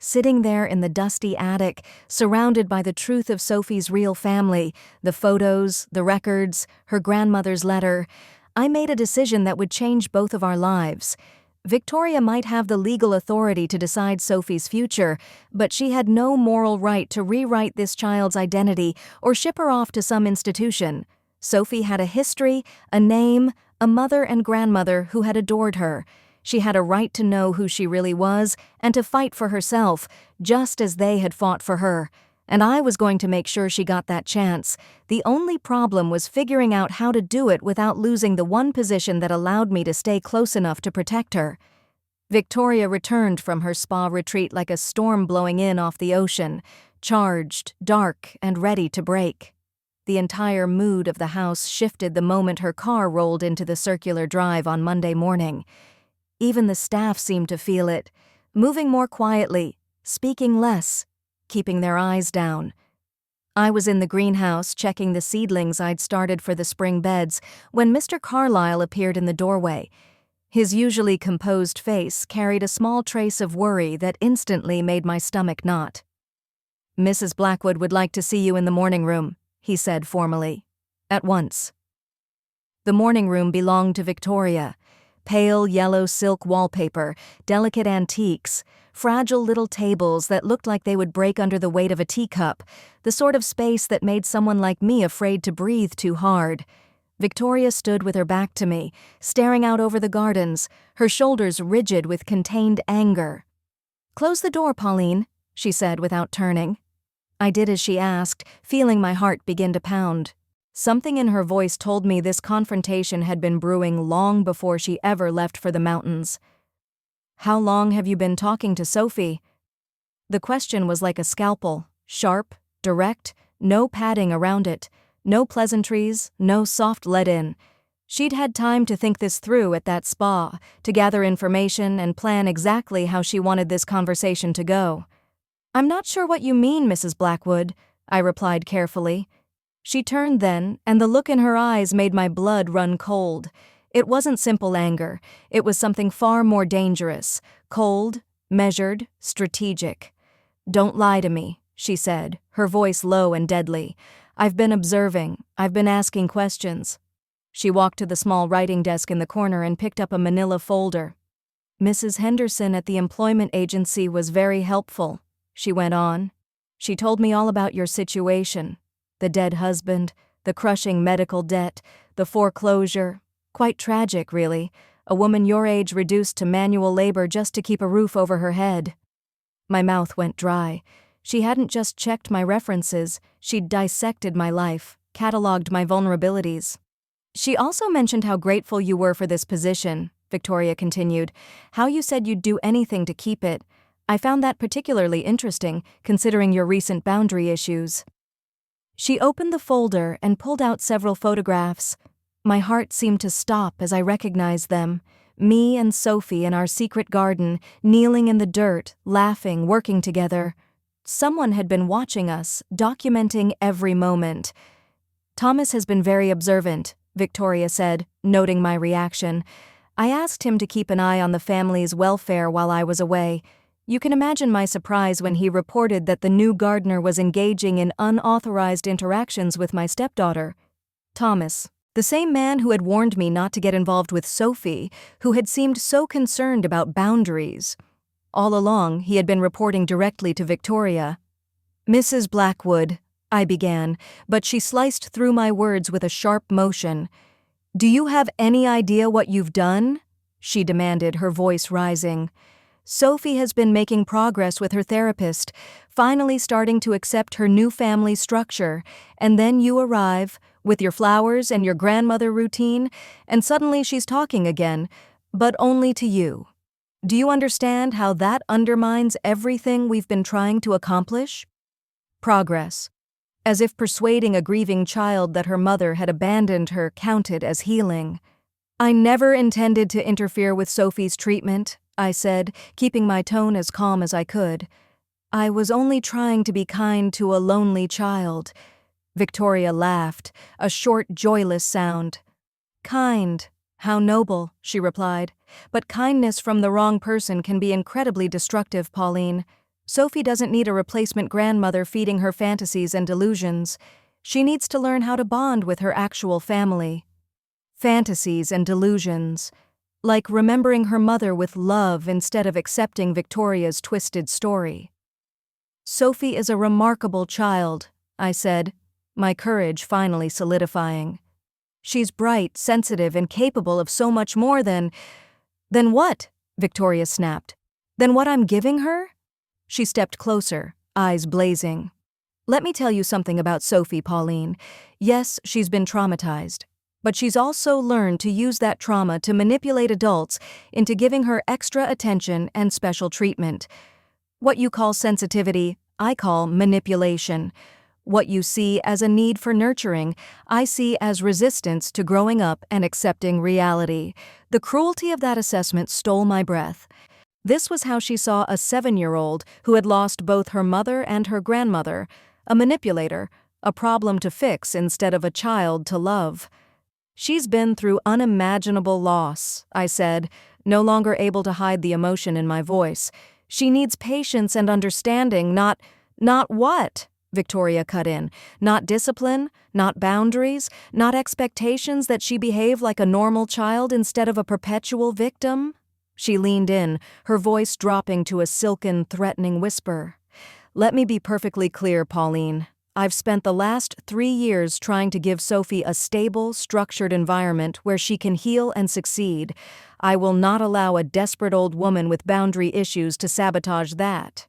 Sitting there in the dusty attic, surrounded by the truth of Sophie's real family, the photos, the records, her grandmother's letter, I made a decision that would change both of our lives. Victoria might have the legal authority to decide Sophie's future, but she had no moral right to rewrite this child's identity or ship her off to some institution. Sophie had a history, a name, a mother and grandmother who had adored her. She had a right to know who she really was and to fight for herself, just as they had fought for her. And I was going to make sure she got that chance. The only problem was figuring out how to do it without losing the one position that allowed me to stay close enough to protect her. Victoria returned from her spa retreat like a storm blowing in off the ocean, charged, dark, and ready to break. The entire mood of the house shifted the moment her car rolled into the circular drive on Monday morning. Even the staff seemed to feel it, moving more quietly, speaking less, keeping their eyes down. I was in the greenhouse checking the seedlings I'd started for the spring beds when Mr. Carlyle appeared in the doorway. His usually composed face carried a small trace of worry that instantly made my stomach knot. "Mrs. Blackwood would like to see you in the morning room," he said formally. "At once." The morning room belonged to Victoria. Pale yellow silk wallpaper, delicate antiques, fragile little tables that looked like they would break under the weight of a teacup, the sort of space that made someone like me afraid to breathe too hard. Victoria stood with her back to me, staring out over the gardens, her shoulders rigid with contained anger. "Close the door, Pauline," she said without turning. I did as she asked, feeling my heart begin to pound. Something in her voice told me this confrontation had been brewing long before she ever left for the mountains. "How long have you been talking to Sophie?" The question was like a scalpel, sharp, direct, no padding around it, no pleasantries, no soft let-in. She'd had time to think this through at that spa, to gather information and plan exactly how she wanted this conversation to go. "I'm not sure what you mean, Mrs. Blackwood," I replied carefully. She turned then, and the look in her eyes made my blood run cold. It wasn't simple anger, it was something far more dangerous, cold, measured, strategic. "Don't lie to me," she said, her voice low and deadly. "I've been observing, I've been asking questions." She walked to the small writing desk in the corner and picked up a manila folder. "Mrs. Henderson at the employment agency was very helpful," she went on. "She told me all about your situation. The dead husband, the crushing medical debt, the foreclosure. Quite tragic, really. A woman your age reduced to manual labor just to keep a roof over her head." My mouth went dry. She hadn't just checked my references, she'd dissected my life, catalogued my vulnerabilities. "She also mentioned how grateful you were for this position," Victoria continued, "how you said you'd do anything to keep it. I found that particularly interesting, considering your recent boundary issues." She opened the folder and pulled out several photographs. My heart seemed to stop as I recognized them. Me and Sophie in our secret garden, kneeling in the dirt, laughing, working together. Someone had been watching us, documenting every moment. "Thomas has been very observant," Victoria said, noting my reaction. "I asked him to keep an eye on the family's welfare while I was away. You can imagine my surprise when he reported that the new gardener was engaging in unauthorized interactions with my stepdaughter. Thomas, the same man who had warned me not to get involved with Sophie, who had seemed so concerned about boundaries. All along, he had been reporting directly to Victoria. "Mrs. Blackwood," I began, but she sliced through my words with a sharp motion. "Do you have any idea what you've done?" she demanded, her voice rising. "Sophie has been making progress with her therapist, finally starting to accept her new family structure, and then you arrive, with your flowers and your grandmother routine, and suddenly she's talking again, but only to you. Do you understand how that undermines everything we've been trying to accomplish? Progress. As if persuading a grieving child that her mother had abandoned her counted as healing. I never intended to interfere with Sophie's treatment," I said, keeping my tone as calm as I could. "I was only trying to be kind to a lonely child." Victoria laughed, a short, joyless sound. "Kind. How noble," she replied. "But kindness from the wrong person can be incredibly destructive, Pauline. Sophie doesn't need a replacement grandmother feeding her fantasies and delusions. She needs to learn how to bond with her actual family." Fantasies and delusions. Like remembering her mother with love instead of accepting Victoria's twisted story. "Sophie is a remarkable child," I said, my courage finally solidifying. "She's bright, sensitive, and capable of so much more than—" "Than what?" Victoria snapped. "Than what I'm giving her?" She stepped closer, eyes blazing. "Let me tell you something about Sophie, Pauline. Yes, she's been traumatized. But she's also learned to use that trauma to manipulate adults into giving her extra attention and special treatment. What you call sensitivity, I call manipulation. What you see as a need for nurturing, I see as resistance to growing up and accepting reality. The cruelty of that assessment stole my breath. This was how she saw a 7-year-old who had lost both her mother and her grandmother, a manipulator, a problem to fix instead of a child to love. "She's been through unimaginable loss," I said, no longer able to hide the emotion in my voice. "She needs patience and understanding, not—" "Not what?" Victoria cut in. "Not discipline, not boundaries, not expectations that she behave like a normal child instead of a perpetual victim?" She leaned in, her voice dropping to a silken, threatening whisper. "Let me be perfectly clear, Pauline. I've spent the last 3 years trying to give Sophie a stable, structured environment where she can heal and succeed. I will not allow a desperate old woman with boundary issues to sabotage that.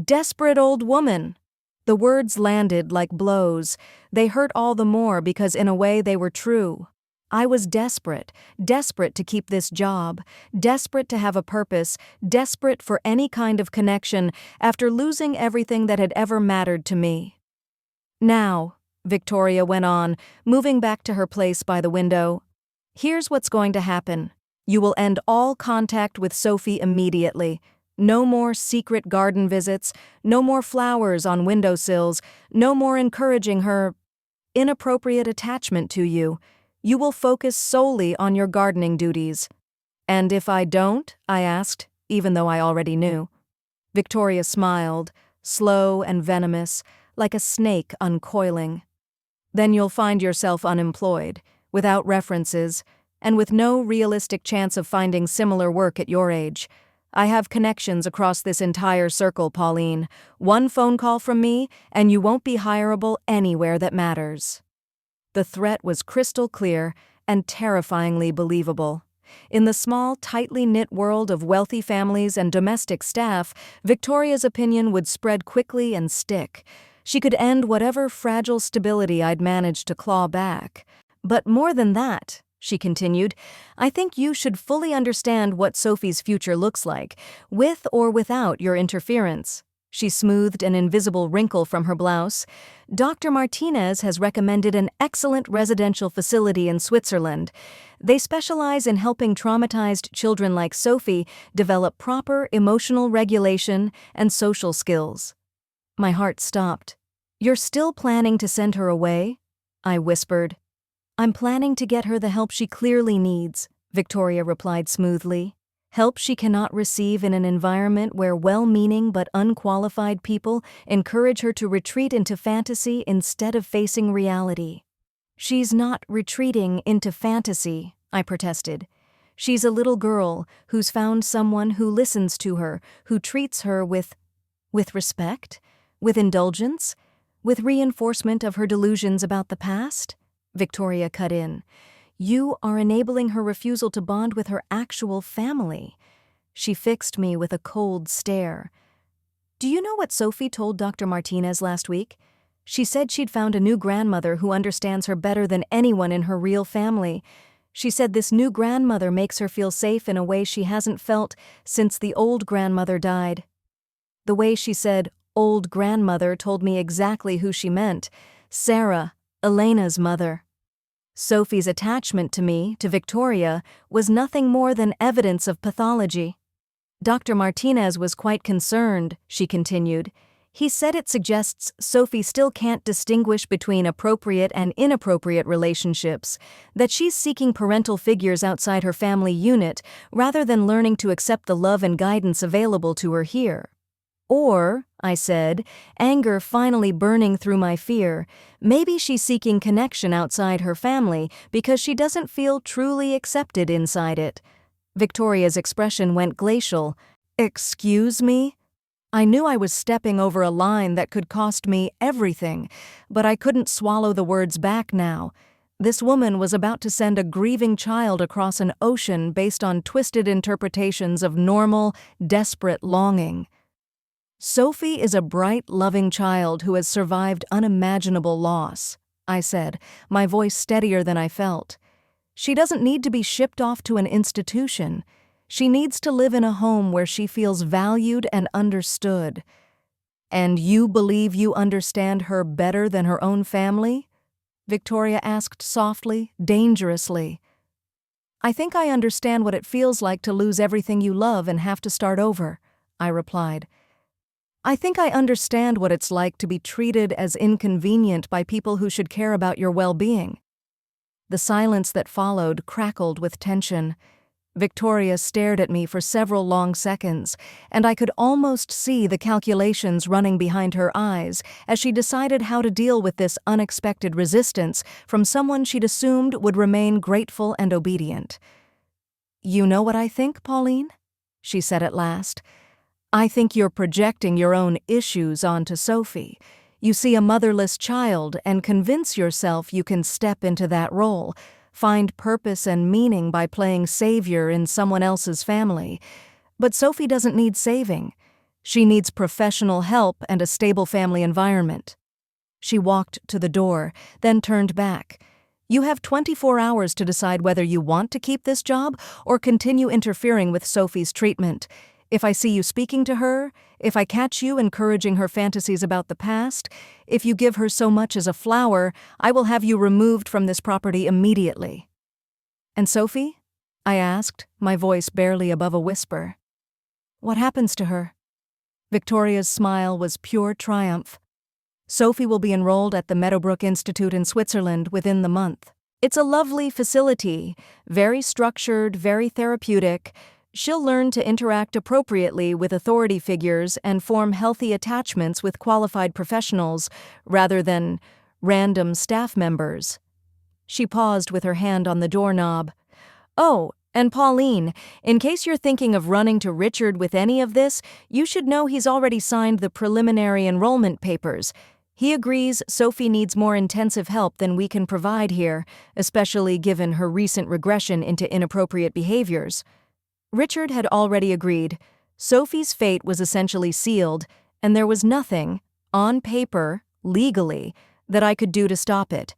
Desperate old woman! The words landed like blows. They hurt all the more because in a way they were true. I was desperate to keep this job, desperate to have a purpose, desperate for any kind of connection after losing everything that had ever mattered to me. Now, Victoria went on, moving back to her place by the window, here's what's going to happen. You will end all contact with Sophie immediately. No more secret garden visits, no more flowers on windowsills, no more encouraging her inappropriate attachment to you. You will focus solely on your gardening duties. And if I don't? I asked, even though I already knew. Victoria smiled, slow and venomous, like a snake uncoiling. Then you'll find yourself unemployed, without references, and with no realistic chance of finding similar work at your age. I have connections across this entire circle, Pauline. One phone call from me, and you won't be hireable anywhere that matters. The threat was crystal clear and terrifyingly believable. In the small, tightly knit world of wealthy families and domestic staff, Victoria's opinion would spread quickly and stick. She could end whatever fragile stability I'd managed to claw back. But more than that, she continued, I think you should fully understand what Sophie's future looks like, with or without your interference. She smoothed an invisible wrinkle from her blouse. Dr. Martinez has recommended an excellent residential facility in Switzerland. They specialize in helping traumatized children like Sophie develop proper emotional regulation and social skills. My heart stopped. You're still planning to send her away? I whispered. I'm planning to get her the help she clearly needs, Victoria replied smoothly. Help she cannot receive in an environment where well-meaning but unqualified people encourage her to retreat into fantasy instead of facing reality. She's not retreating into fantasy, I protested. She's a little girl who's found someone who listens to her, who treats her with respect, with indulgence, with reinforcement of her delusions about the past. Victoria cut in. You are enabling her refusal to bond with her actual family. She fixed me with a cold stare. Do you know what Sophie told Dr. Martinez last week? She said she'd found a new grandmother who understands her better than anyone in her real family. She said this new grandmother makes her feel safe in a way she hasn't felt since the old grandmother died. The way she said old grandmother told me exactly who she meant. Sarah, Elena's mother. Sophie's attachment to me, to Victoria, was nothing more than evidence of pathology. Dr. Martinez was quite concerned, she continued. He said it suggests Sophie still can't distinguish between appropriate and inappropriate relationships, that she's seeking parental figures outside her family unit rather than learning to accept the love and guidance available to her here. Or, I said, anger finally burning through my fear, maybe she's seeking connection outside her family because she doesn't feel truly accepted inside it. Victoria's expression went glacial. Excuse me? I knew I was stepping over a line that could cost me everything, but I couldn't swallow the words back now. This woman was about to send a grieving child across an ocean based on twisted interpretations of normal, desperate longing. Sophie is a bright, loving child who has survived unimaginable loss, I said, my voice steadier than I felt. She doesn't need to be shipped off to an institution. She needs to live in a home where she feels valued and understood. And you believe you understand her better than her own family? Victoria asked softly, dangerously. I think I understand what it feels like to lose everything you love and have to start over, I replied. I think I understand what it's like to be treated as inconvenient by people who should care about your well-being. The silence that followed crackled with tension. Victoria stared at me for several long seconds, and I could almost see the calculations running behind her eyes as she decided how to deal with this unexpected resistance from someone she'd assumed would remain grateful and obedient. You know what I think, Pauline? She said at last. I think you're projecting your own issues onto Sophie. You see a motherless child and convince yourself you can step into that role, find purpose and meaning by playing savior in someone else's family. But Sophie doesn't need saving. She needs professional help and a stable family environment. She walked to the door, then turned back. You have 24 hours to decide whether you want to keep this job or continue interfering with Sophie's treatment. If I see you speaking to her, if I catch you encouraging her fantasies about the past, if you give her so much as a flower, I will have you removed from this property immediately." "And Sophie?" I asked, my voice barely above a whisper. "What happens to her?" Victoria's smile was pure triumph. "Sophie will be enrolled at the Meadowbrook Institute in Switzerland within the month. It's a lovely facility, very structured, very therapeutic. She'll learn to interact appropriately with authority figures and form healthy attachments with qualified professionals rather than random staff members." She paused with her hand on the doorknob. "Oh, and Pauline, in case you're thinking of running to Richard with any of this, you should know he's already signed the preliminary enrollment papers. He agrees Sophie needs more intensive help than we can provide here, especially given her recent regression into inappropriate behaviors." Richard had already agreed. Sophie's fate was essentially sealed, and there was nothing, on paper, legally, that I could do to stop it.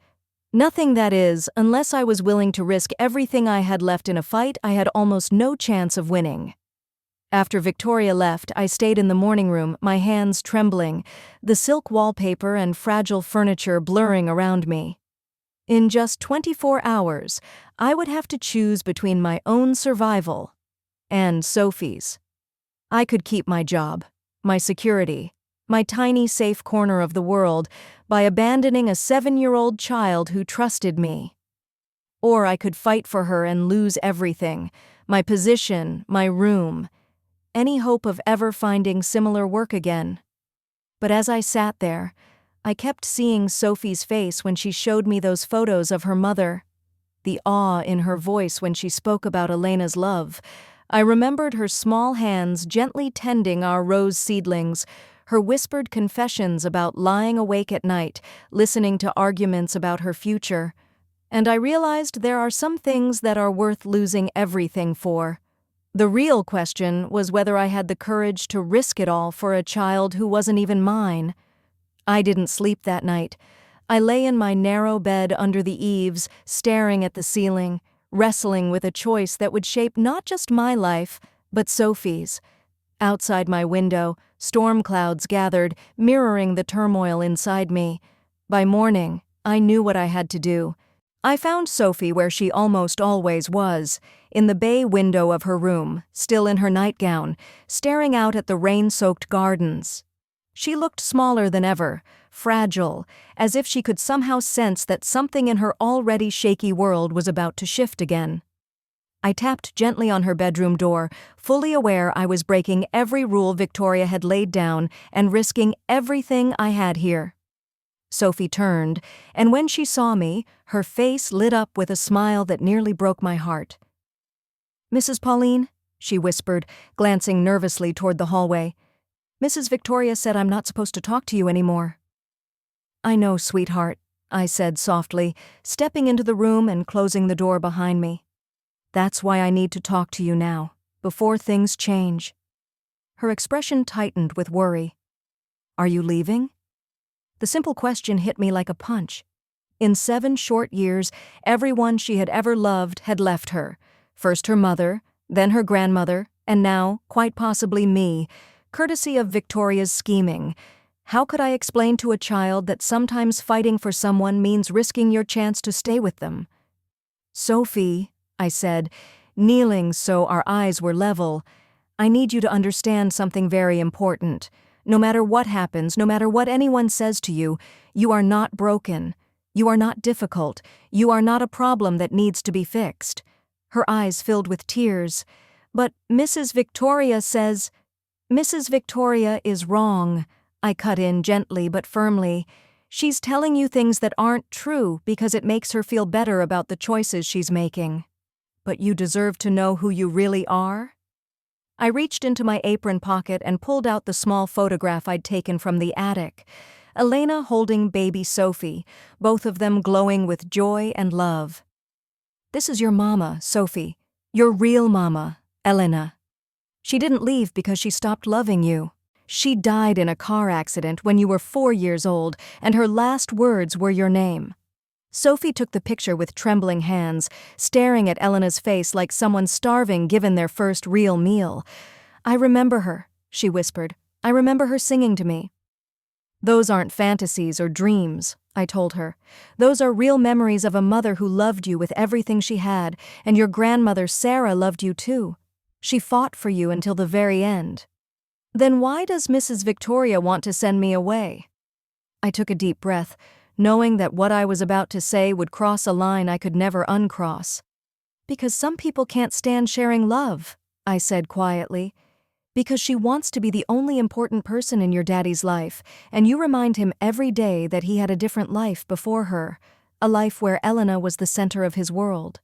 Nothing, that is, unless I was willing to risk everything I had left in a fight I had almost no chance of winning. After Victoria left, I stayed in the morning room, my hands trembling, the silk wallpaper and fragile furniture blurring around me. In just 24 hours, I would have to choose between my own survival and Sophie's. I could keep my job, my security, my tiny safe corner of the world by abandoning a 7-year-old child who trusted me. Or I could fight for her and lose everything, my position, my room, any hope of ever finding similar work again. But as I sat there, I kept seeing Sophie's face when she showed me those photos of her mother, the awe in her voice when she spoke about Elena's love. I remembered her small hands gently tending our rose seedlings, her whispered confessions about lying awake at night, listening to arguments about her future. And I realized there are some things that are worth losing everything for. The real question was whether I had the courage to risk it all for a child who wasn't even mine. I didn't sleep that night. I lay in my narrow bed under the eaves, staring at the ceiling, wrestling with a choice that would shape not just my life, but Sophie's. Outside my window, storm clouds gathered, mirroring the turmoil inside me. By morning, I knew what I had to do. I found Sophie where she almost always was, in the bay window of her room, still in her nightgown, staring out at the rain-soaked gardens. She looked smaller than ever, fragile, as if she could somehow sense that something in her already shaky world was about to shift again. I tapped gently on her bedroom door, fully aware I was breaking every rule Victoria had laid down and risking everything I had here. Sophie turned, and when she saw me, her face lit up with a smile that nearly broke my heart. "Mrs. Pauline," she whispered, glancing nervously toward the hallway. "Mrs. Victoria said I'm not supposed to talk to you anymore." "I know, sweetheart," I said softly, stepping into the room and closing the door behind me. "That's why I need to talk to you now, before things change." Her expression tightened with worry. "Are you leaving?" The simple question hit me like a punch. In 7 short years, everyone she had ever loved had left her. First her mother, then her grandmother, and now, quite possibly me, courtesy of Victoria's scheming. How could I explain to a child that sometimes fighting for someone means risking your chance to stay with them? "Sophie," I said, kneeling so our eyes were level, "I need you to understand something very important. No matter what happens, no matter what anyone says to you, you are not broken. You are not difficult. You are not a problem that needs to be fixed." Her eyes filled with tears. "But Mrs. Victoria says—" "Mrs. Victoria is wrong," I cut in gently but firmly. "She's telling you things that aren't true because it makes her feel better about the choices she's making. But you deserve to know who you really are." I reached into my apron pocket and pulled out the small photograph I'd taken from the attic. Elena holding baby Sophie, both of them glowing with joy and love. "This is your mama, Sophie. Your real mama, Elena. She didn't leave because she stopped loving you. She died in a car accident when you were 4 years old, and her last words were your name." Sophie took the picture with trembling hands, staring at Elena's face like someone starving given their first real meal. "I remember her," she whispered. "I remember her singing to me." "Those aren't fantasies or dreams," I told her. "Those are real memories of a mother who loved you with everything she had, and your grandmother Sarah loved you too. She fought for you until the very end." "Then why does Mrs. Victoria want to send me away?" I took a deep breath, knowing that what I was about to say would cross a line I could never uncross. "Because some people can't stand sharing love," I said quietly. "Because she wants to be the only important person in your daddy's life, and you remind him every day that he had a different life before her, a life where Elena was the center of his world."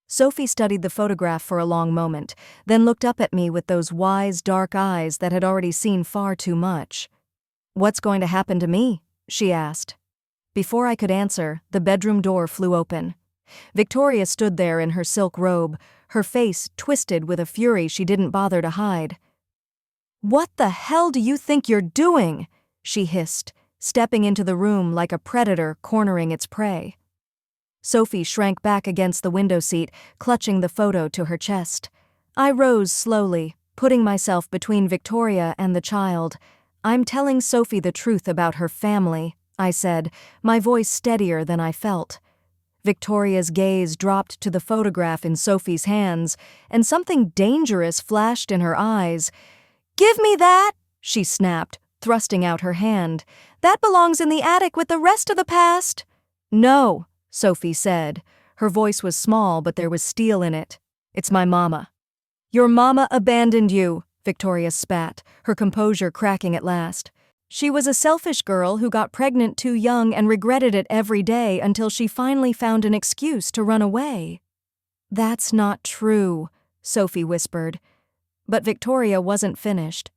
Sophie studied the photograph for a long moment, then looked up at me with those wise, dark eyes that had already seen far too much. "What's going to happen to me?" she asked. Before I could answer, the bedroom door flew open. Victoria stood there in her silk robe, her face twisted with a fury she didn't bother to hide. "What the hell do you think you're doing?" she hissed, stepping into the room like a predator cornering its prey. Sophie shrank back against the window seat, clutching the photo to her chest. I rose slowly, putting myself between Victoria and the child. "I'm telling Sophie the truth about her family," I said, my voice steadier than I felt. Victoria's gaze dropped to the photograph in Sophie's hands, and something dangerous flashed in her eyes. "Give me that!" she snapped, thrusting out her hand. "That belongs in the attic with the rest of the past." "No," Sophie said. Her voice was small, but there was steel in it. "It's my mama." "Your mama abandoned you," Victoria spat, her composure cracking at last. "She was a selfish girl who got pregnant too young and regretted it every day until she finally found an excuse to run away." "That's not true," Sophie whispered. But Victoria wasn't finished.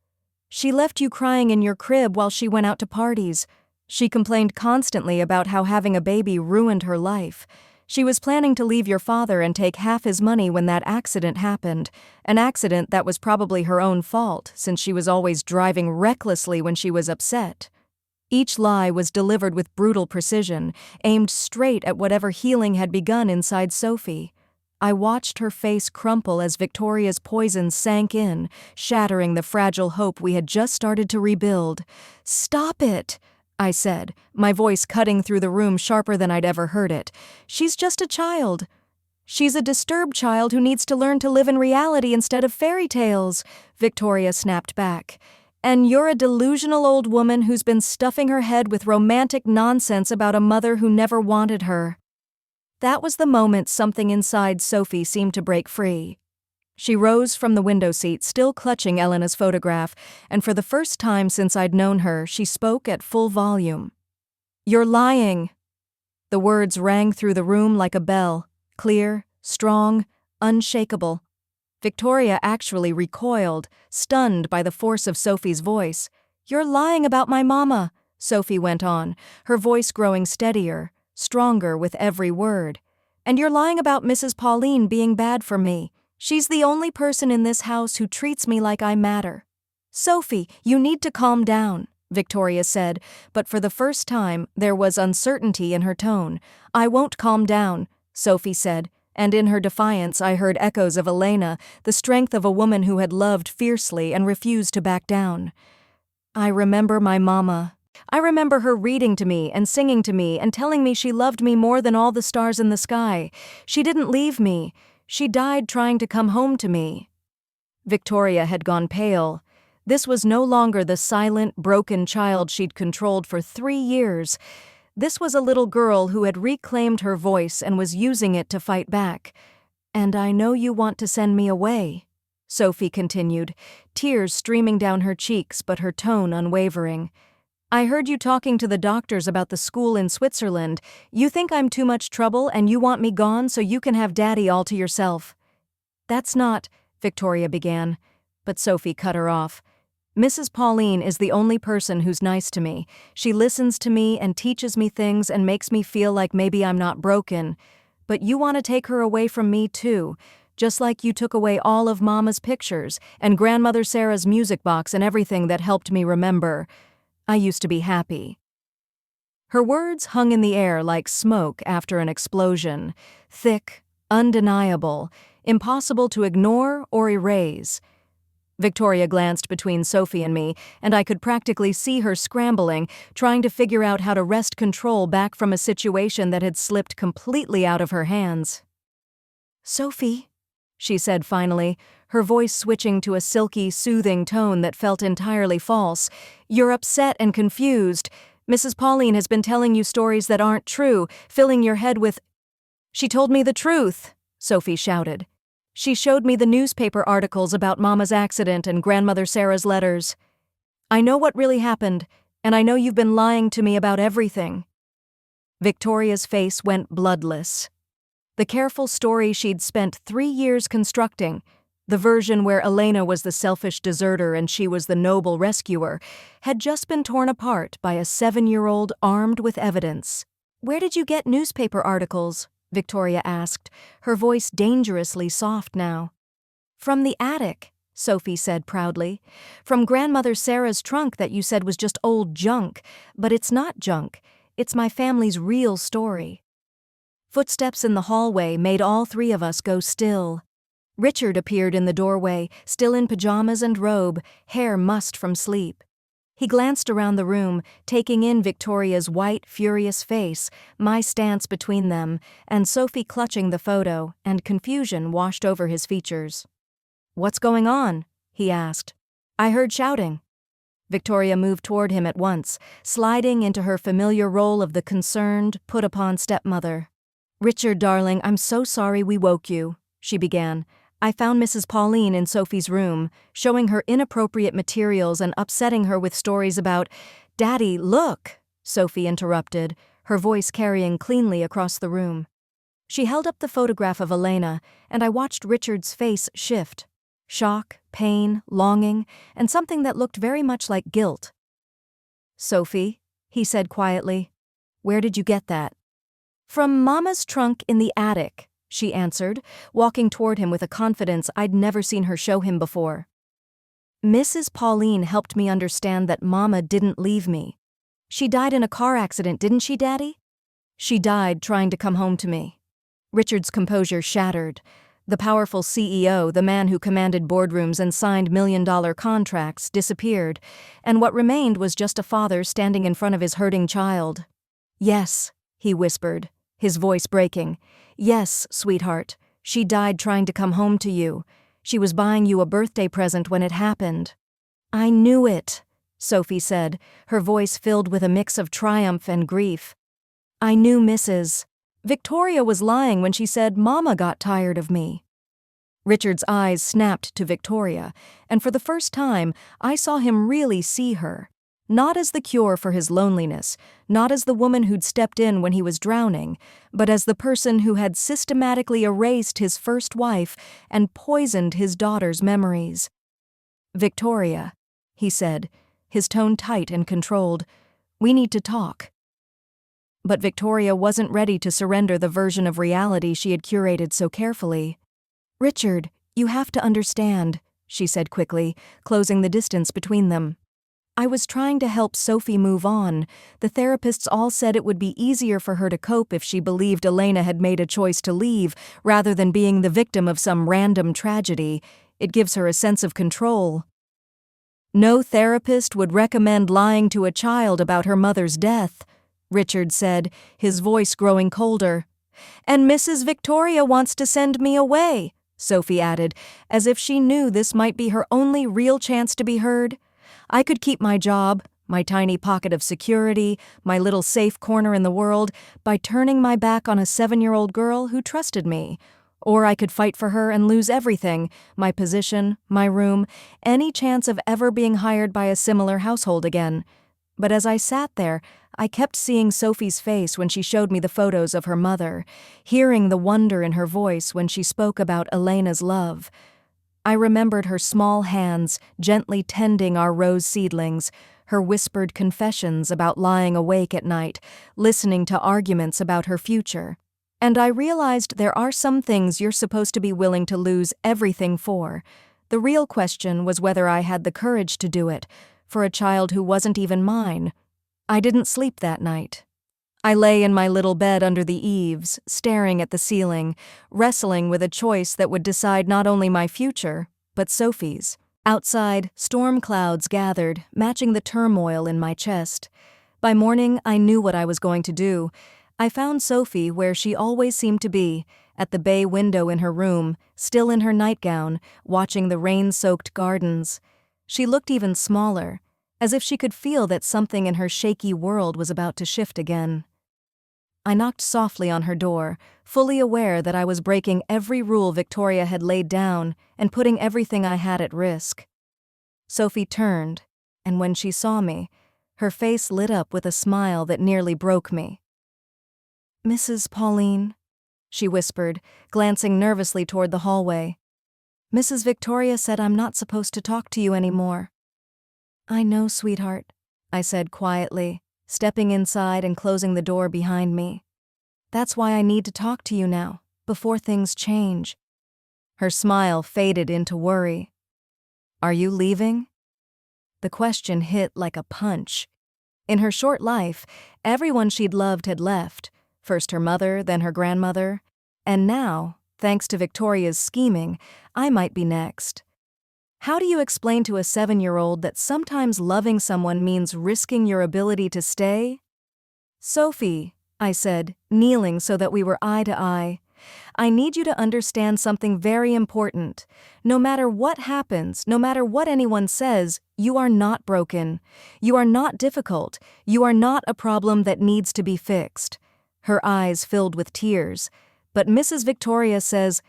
"She left you crying in your crib while she went out to parties. She complained constantly about how having a baby ruined her life. She was planning to leave your father and take half his money when that accident happened, an accident that was probably her own fault since she was always driving recklessly when she was upset." Each lie was delivered with brutal precision, aimed straight at whatever healing had begun inside Sophie. I watched her face crumple as Victoria's poison sank in, shattering the fragile hope we had just started to rebuild. "Stop it!" I said, my voice cutting through the room sharper than I'd ever heard it. "She's just a child." "She's a disturbed child who needs to learn to live in reality instead of fairy tales," Victoria snapped back. "And you're a delusional old woman who's been stuffing her head with romantic nonsense about a mother who never wanted her." That was the moment something inside Sophie seemed to break free. She rose from the window seat, still clutching Elena's photograph, and for the first time since I'd known her, she spoke at full volume. "You're lying." The words rang through the room like a bell, clear, strong, unshakable. Victoria actually recoiled, stunned by the force of Sophie's voice. "You're lying about my mama," Sophie went on, her voice growing steadier, stronger with every word. "And you're lying about Mrs. Pauline being bad for me. She's the only person in this house who treats me like I matter." "Sophie, you need to calm down," Victoria said, but for the first time there was uncertainty in her tone. "I won't calm down," Sophie said, and in her defiance I heard echoes of Elena, the strength of a woman who had loved fiercely and refused to back down. "I remember my mama. I remember her reading to me and singing to me and telling me she loved me more than all the stars in the sky. She didn't leave me. She died trying to come home to me." Victoria had gone pale. This was no longer the silent, broken child she'd controlled for 3 years. This was a little girl who had reclaimed her voice and was using it to fight back. "And I know you want to send me away," Sophie continued, tears streaming down her cheeks but her tone unwavering. "I heard you talking to the doctors about the school in Switzerland. You think I'm too much trouble and you want me gone so you can have Daddy all to yourself." "That's not," Victoria began, but Sophie cut her off. Mrs. Pauline is the only person who's nice to me. She listens to me and teaches me things and makes me feel like maybe I'm not broken. But you want to take her away from me too, just like you took away all of Mama's pictures and Grandmother Sarah's music box and everything that helped me remember. I used to be happy. Her words hung in the air like smoke after an explosion, thick, undeniable, impossible to ignore or erase. Victoria glanced between Sophie and me, and I could practically see her scrambling, trying to figure out how to wrest control back from a situation that had slipped completely out of her hands. "Sophie," she said finally, her voice switching to a silky, soothing tone that felt entirely false. "You're upset and confused. Mrs. Pauline has been telling you stories that aren't true, filling your head with—" "She told me the truth," Sophie shouted. "She showed me the newspaper articles about Mama's accident and Grandmother Sarah's letters. I know what really happened, and I know you've been lying to me about everything." Victoria's face went bloodless. The careful story she'd spent 3 years constructing, the version where Elena was the selfish deserter and she was the noble rescuer, had just been torn apart by a 7-year-old armed with evidence. "Where did you get newspaper articles?" Victoria asked, her voice dangerously soft now. "From the attic," Sophie said proudly. "From Grandmother Sarah's trunk that you said was just old junk, but it's not junk. It's my family's real story." Footsteps in the hallway made all 3 of us go still. Richard appeared in the doorway, still in pajamas and robe, hair mussed from sleep. He glanced around the room, taking in Victoria's white, furious face, my stance between them, and Sophie clutching the photo, and confusion washed over his features. "What's going on?" he asked. "I heard shouting." Victoria moved toward him at once, sliding into her familiar role of the concerned, put-upon stepmother. "Richard, darling, I'm so sorry we woke you," she began. "I found Mrs. Pauline in Sophie's room, showing her inappropriate materials and upsetting her with stories about—" "Daddy, look!" Sophie interrupted, her voice carrying cleanly across the room. She held up the photograph of Elena, and I watched Richard's face shift. Shock, pain, longing, and something that looked very much like guilt. "Sophie," he said quietly, "where did you get that?" "From Mama's trunk in the attic," she answered, walking toward him with a confidence I'd never seen her show him before. "Mrs. Pauline helped me understand that Mama didn't leave me. She died in a car accident, didn't she, Daddy? She died trying to come home to me." Richard's composure shattered. The powerful CEO, the man who commanded boardrooms and signed million-dollar contracts, disappeared, and what remained was just a father standing in front of his hurting child. "Yes," he whispered, his voice breaking. "Yes, sweetheart, she died trying to come home to you. She was buying you a birthday present when it happened." "I knew it," Sophie said, her voice filled with a mix of triumph and grief. "I knew Mrs. Victoria was lying when she said Mama got tired of me." Richard's eyes snapped to Victoria, and for the first time, I saw him really see her. Not as the cure for his loneliness, not as the woman who'd stepped in when he was drowning, but as the person who had systematically erased his first wife and poisoned his daughter's memories. "Victoria," he said, his tone tight and controlled, "we need to talk." But Victoria wasn't ready to surrender the version of reality she had curated so carefully. "Richard, you have to understand," she said quickly, closing the distance between them. "I was trying to help Sophie move on. The therapists all said it would be easier for her to cope if she believed Elena had made a choice to leave, rather than being the victim of some random tragedy. It gives her a sense of control." "No therapist would recommend lying to a child about her mother's death," Richard said, his voice growing colder. "And Mrs. Victoria wants to send me away," Sophie added, as if she knew this might be her only real chance to be heard. "I could keep my job, my tiny pocket of security, my little safe corner in the world, by turning my back on a 7-year-old girl who trusted me. Or I could fight for her and lose everything, my position, my room, any chance of ever being hired by a similar household again. But as I sat there, I kept seeing Sophie's face when she showed me the photos of her mother, hearing the wonder in her voice when she spoke about Elena's love. I remembered her small hands gently tending our rose seedlings, her whispered confessions about lying awake at night, listening to arguments about her future. And I realized there are some things you're supposed to be willing to lose everything for. The real question was whether I had the courage to do it, for a child who wasn't even mine. I didn't sleep that night. I lay in my little bed under the eaves, staring at the ceiling, wrestling with a choice that would decide not only my future, but Sophie's. Outside, storm clouds gathered, matching the turmoil in my chest. By morning, I knew what I was going to do. I found Sophie where she always seemed to be, at the bay window in her room, still in her nightgown, watching the rain-soaked gardens. She looked even smaller, as if she could feel that something in her shaky world was about to shift again. I knocked softly on her door, fully aware that I was breaking every rule Victoria had laid down and putting everything I had at risk. Sophie turned, and when she saw me, her face lit up with a smile that nearly broke me. "Mrs. Pauline," she whispered, glancing nervously toward the hallway. "Mrs. Victoria said I'm not supposed to talk to you anymore." "I know, sweetheart," I said quietly, stepping inside and closing the door behind me. "That's why I need to talk to you now, before things change." Her smile faded into worry. "Are you leaving?" The question hit like a punch. In her short life, everyone she'd loved had left, first her mother, then her grandmother, and now, thanks to Victoria's scheming, I might be next. How do you explain to a 7-year-old that sometimes loving someone means risking your ability to stay? "Sophie," I said, kneeling so that we were eye to eye, "I need you to understand something very important. No matter what happens, no matter what anyone says, you are not broken. You are not difficult. You are not a problem that needs to be fixed." Her eyes filled with tears. "But Mrs. Victoria says—"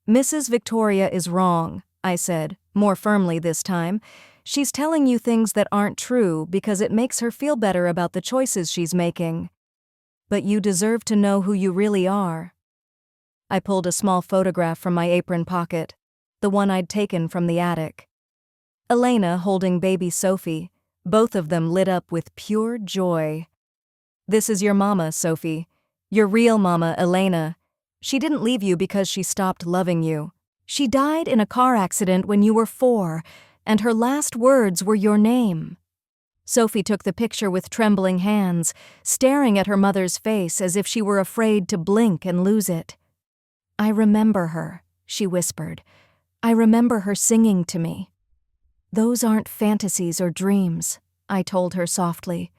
"Mrs. Victoria is wrong," I said, more firmly this time. "She's telling you things that aren't true because it makes her feel better about the choices she's making. But you deserve to know who you really are." I pulled a small photograph from my apron pocket, the one I'd taken from the attic. Elena holding baby Sophie, both of them lit up with pure joy. "This is your mama, Sophie. Your real mama, Elena. She didn't leave you because she stopped loving you. She died in a car accident when you were 4, and her last words were your name." Sophie took the picture with trembling hands, staring at her mother's face as if she were afraid to blink and lose it. "I remember her," she whispered. "I remember her singing to me." "Those aren't fantasies or dreams," I told her softly.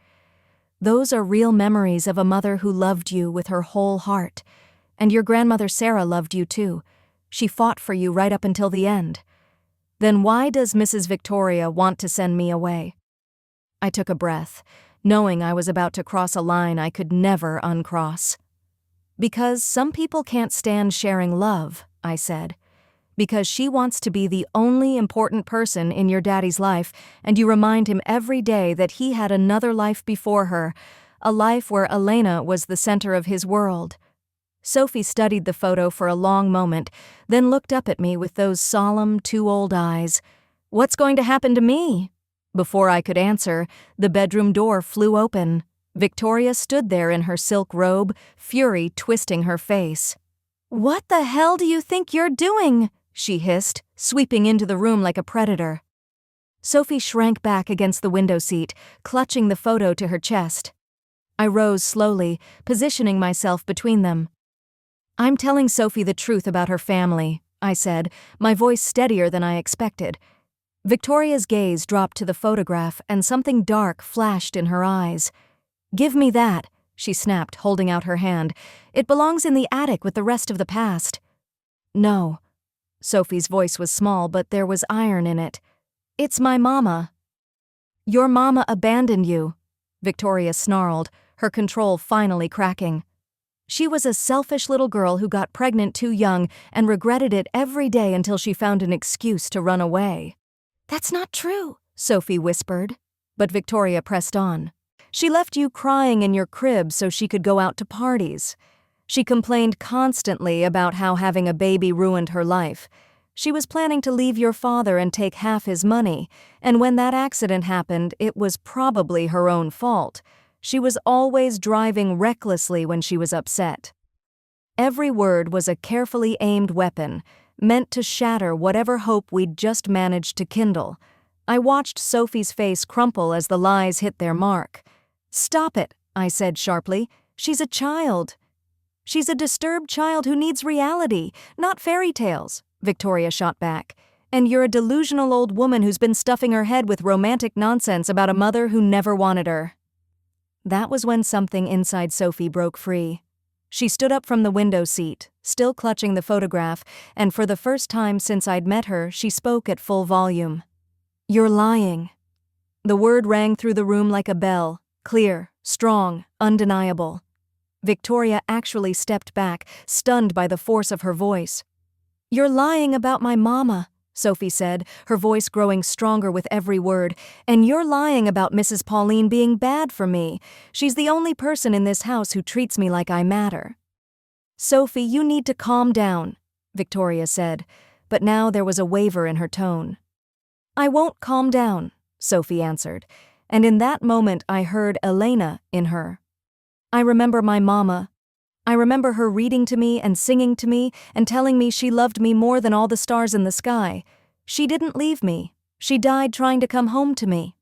"Those are real memories of a mother who loved you with her whole heart. And your grandmother Sarah loved you too. She fought for you right up until the end. Then why does Mrs. Victoria want to send me away?" I took a breath, knowing I was about to cross a line I could never uncross. "Because some people can't stand sharing love," I said. "Because she wants to be the only important person in your daddy's life, and you remind him every day that he had another life before her, a life where Elena was the center of his world." Sophie studied the photo for a long moment, then looked up at me with those solemn, too-old eyes. "What's going to happen to me?" Before I could answer, the bedroom door flew open. Victoria stood there in her silk robe, fury twisting her face. "What the hell do you think you're doing?" she hissed, sweeping into the room like a predator. Sophie shrank back against the window seat, clutching the photo to her chest. I rose slowly, positioning myself between them. "I'm telling Sophie the truth about her family," I said, my voice steadier than I expected. Victoria's gaze dropped to the photograph and something dark flashed in her eyes. "Give me that," she snapped, holding out her hand. "It belongs in the attic with the rest of the past." "No." Sophie's voice was small, but there was iron in it. "It's my mama." "Your mama abandoned you," Victoria snarled, her control finally cracking. "She was a selfish little girl who got pregnant too young and regretted it every day until she found an excuse to run away." "That's not true," Sophie whispered, but Victoria pressed on. "She left you crying in your crib so she could go out to parties. She complained constantly about how having a baby ruined her life. She was planning to leave your father and take half his money, and when that accident happened, it was probably her own fault. She was always driving recklessly when she was upset. Every word was a carefully aimed weapon, meant to shatter whatever hope we'd just managed to kindle. I watched Sophie's face crumple as the lies hit their mark. "Stop it," I said sharply. "She's a child." "She's a disturbed child who needs reality, not fairy tales," Victoria shot back. "And you're a delusional old woman who's been stuffing her head with romantic nonsense about a mother who never wanted her." That was when something inside Sophie broke free. She stood up from the window seat, still clutching the photograph, and for the first time since I'd met her, she spoke at full volume. "You're lying." The word rang through the room like a bell, clear, strong, undeniable. Victoria actually stepped back, stunned by the force of her voice. "You're lying about my mama," Sophie said, her voice growing stronger with every word, "and you're lying about Mrs. Pauline being bad for me. She's the only person in this house who treats me like I matter." "Sophie, you need to calm down," Victoria said, but now there was a waver in her tone. "I won't calm down," Sophie answered, and in that moment I heard Elena in her. "I remember my mama. I remember her reading to me and singing to me and telling me she loved me more than all the stars in the sky. She didn't leave me. She died trying to come home to me."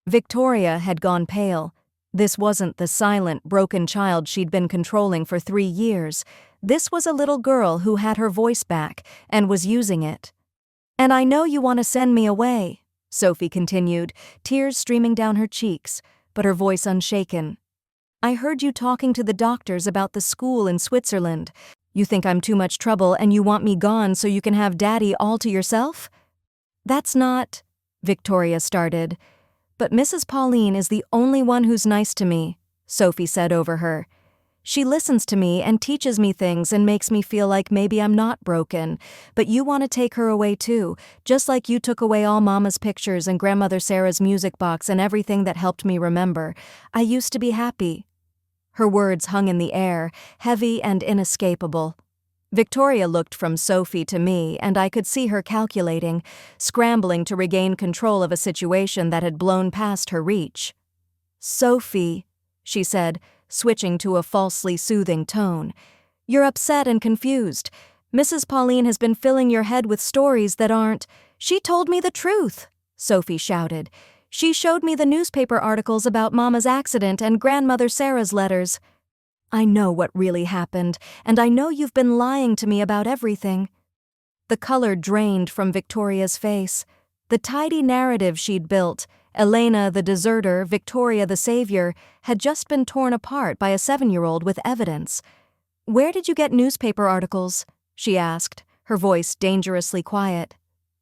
Victoria had gone pale. This wasn't the silent, broken child she'd been controlling for 3 years. This was a little girl who had her voice back and was using it. "And I know you want to send me away," Sophie continued, tears streaming down her cheeks, but her voice unshaken. "I heard you talking to the doctors about the school in Switzerland. You think I'm too much trouble and you want me gone so you can have Daddy all to yourself?" "That's not," Victoria started. "But Mrs. Pauline is the only one who's nice to me," Sophie said over her. "She listens to me and teaches me things and makes me feel like maybe I'm not broken. But you want to take her away too, just like you took away all Mama's pictures and Grandmother Sarah's music box and everything that helped me remember. I used to be happy." Her words hung in the air, heavy and inescapable. Victoria looked from Sophie to me, and I could see her calculating, scrambling to regain control of a situation that had blown past her reach. "Sophie," she said, switching to a falsely soothing tone, "you're upset and confused. Mrs. Pauline has been filling your head with stories that aren't—" "She told me the truth," Sophie shouted. "She showed me the newspaper articles about Mama's accident and Grandmother Sarah's letters. I know what really happened, and I know you've been lying to me about everything." The color drained from Victoria's face. The tidy narrative she'd built, Elena the deserter, Victoria the savior, had just been torn apart by a 7-year-old with evidence. "Where did you get newspaper articles?" she asked, her voice dangerously quiet.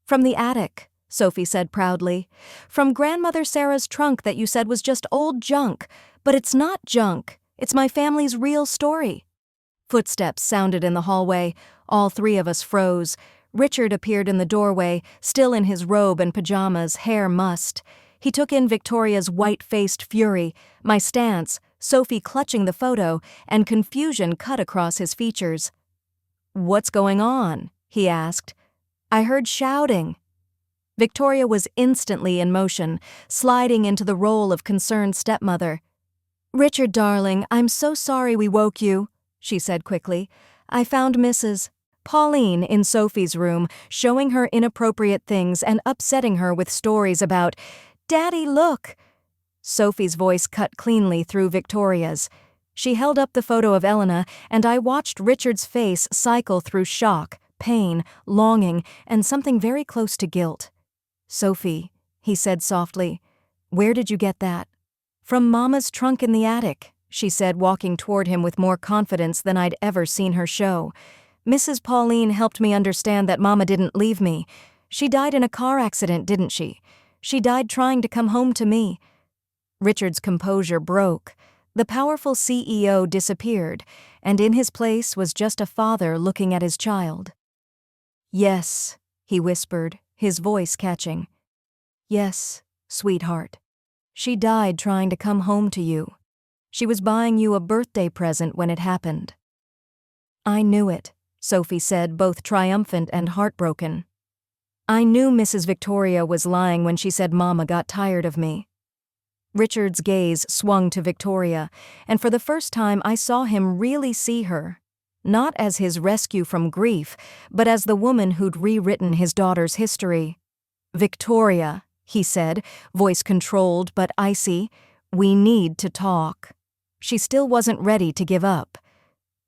"From the attic," Sophie said proudly. "From Grandmother Sarah's trunk that you said was just old junk. But it's not junk. It's my family's real story." Footsteps sounded in the hallway. All 3 of us froze. Richard appeared in the doorway, still in his robe and pajamas, hair mussed. He took in Victoria's white-faced fury, my stance, Sophie clutching the photo, and confusion cut across his features. "What's going on?" he asked. "I heard shouting." Victoria was instantly in motion, sliding into the role of concerned stepmother. "Richard, darling, I'm so sorry we woke you," she said quickly. "I found Mrs. Pauline in Sophie's room, showing her inappropriate things and upsetting her with stories about, 'Daddy, look!'" Sophie's voice cut cleanly through Victoria's. She held up the photo of Elena, and I watched Richard's face cycle through shock, pain, longing, and something very close to guilt. "Sophie," he said softly, "where did you get that?" "From Mama's trunk in the attic," she said, walking toward him with more confidence than I'd ever seen her show. "Mrs. Pauline helped me understand that Mama didn't leave me. She died in a car accident, didn't she? She died trying to come home to me." Richard's composure broke. The powerful CEO disappeared, and in his place was just a father looking at his child. "Yes," he whispered, his voice catching. "Yes, sweetheart. She died trying to come home to you. She was buying you a birthday present when it happened." "I knew it," Sophie said, both triumphant and heartbroken. I knew Mrs. Victoria was lying when she said Mama got tired of me. Richard's gaze swung to Victoria, and for the first time I saw him really see her. Not as his rescue from grief, but as the woman who'd rewritten his daughter's history. Victoria, he said, voice controlled but icy, we need to talk. She still wasn't ready to give up.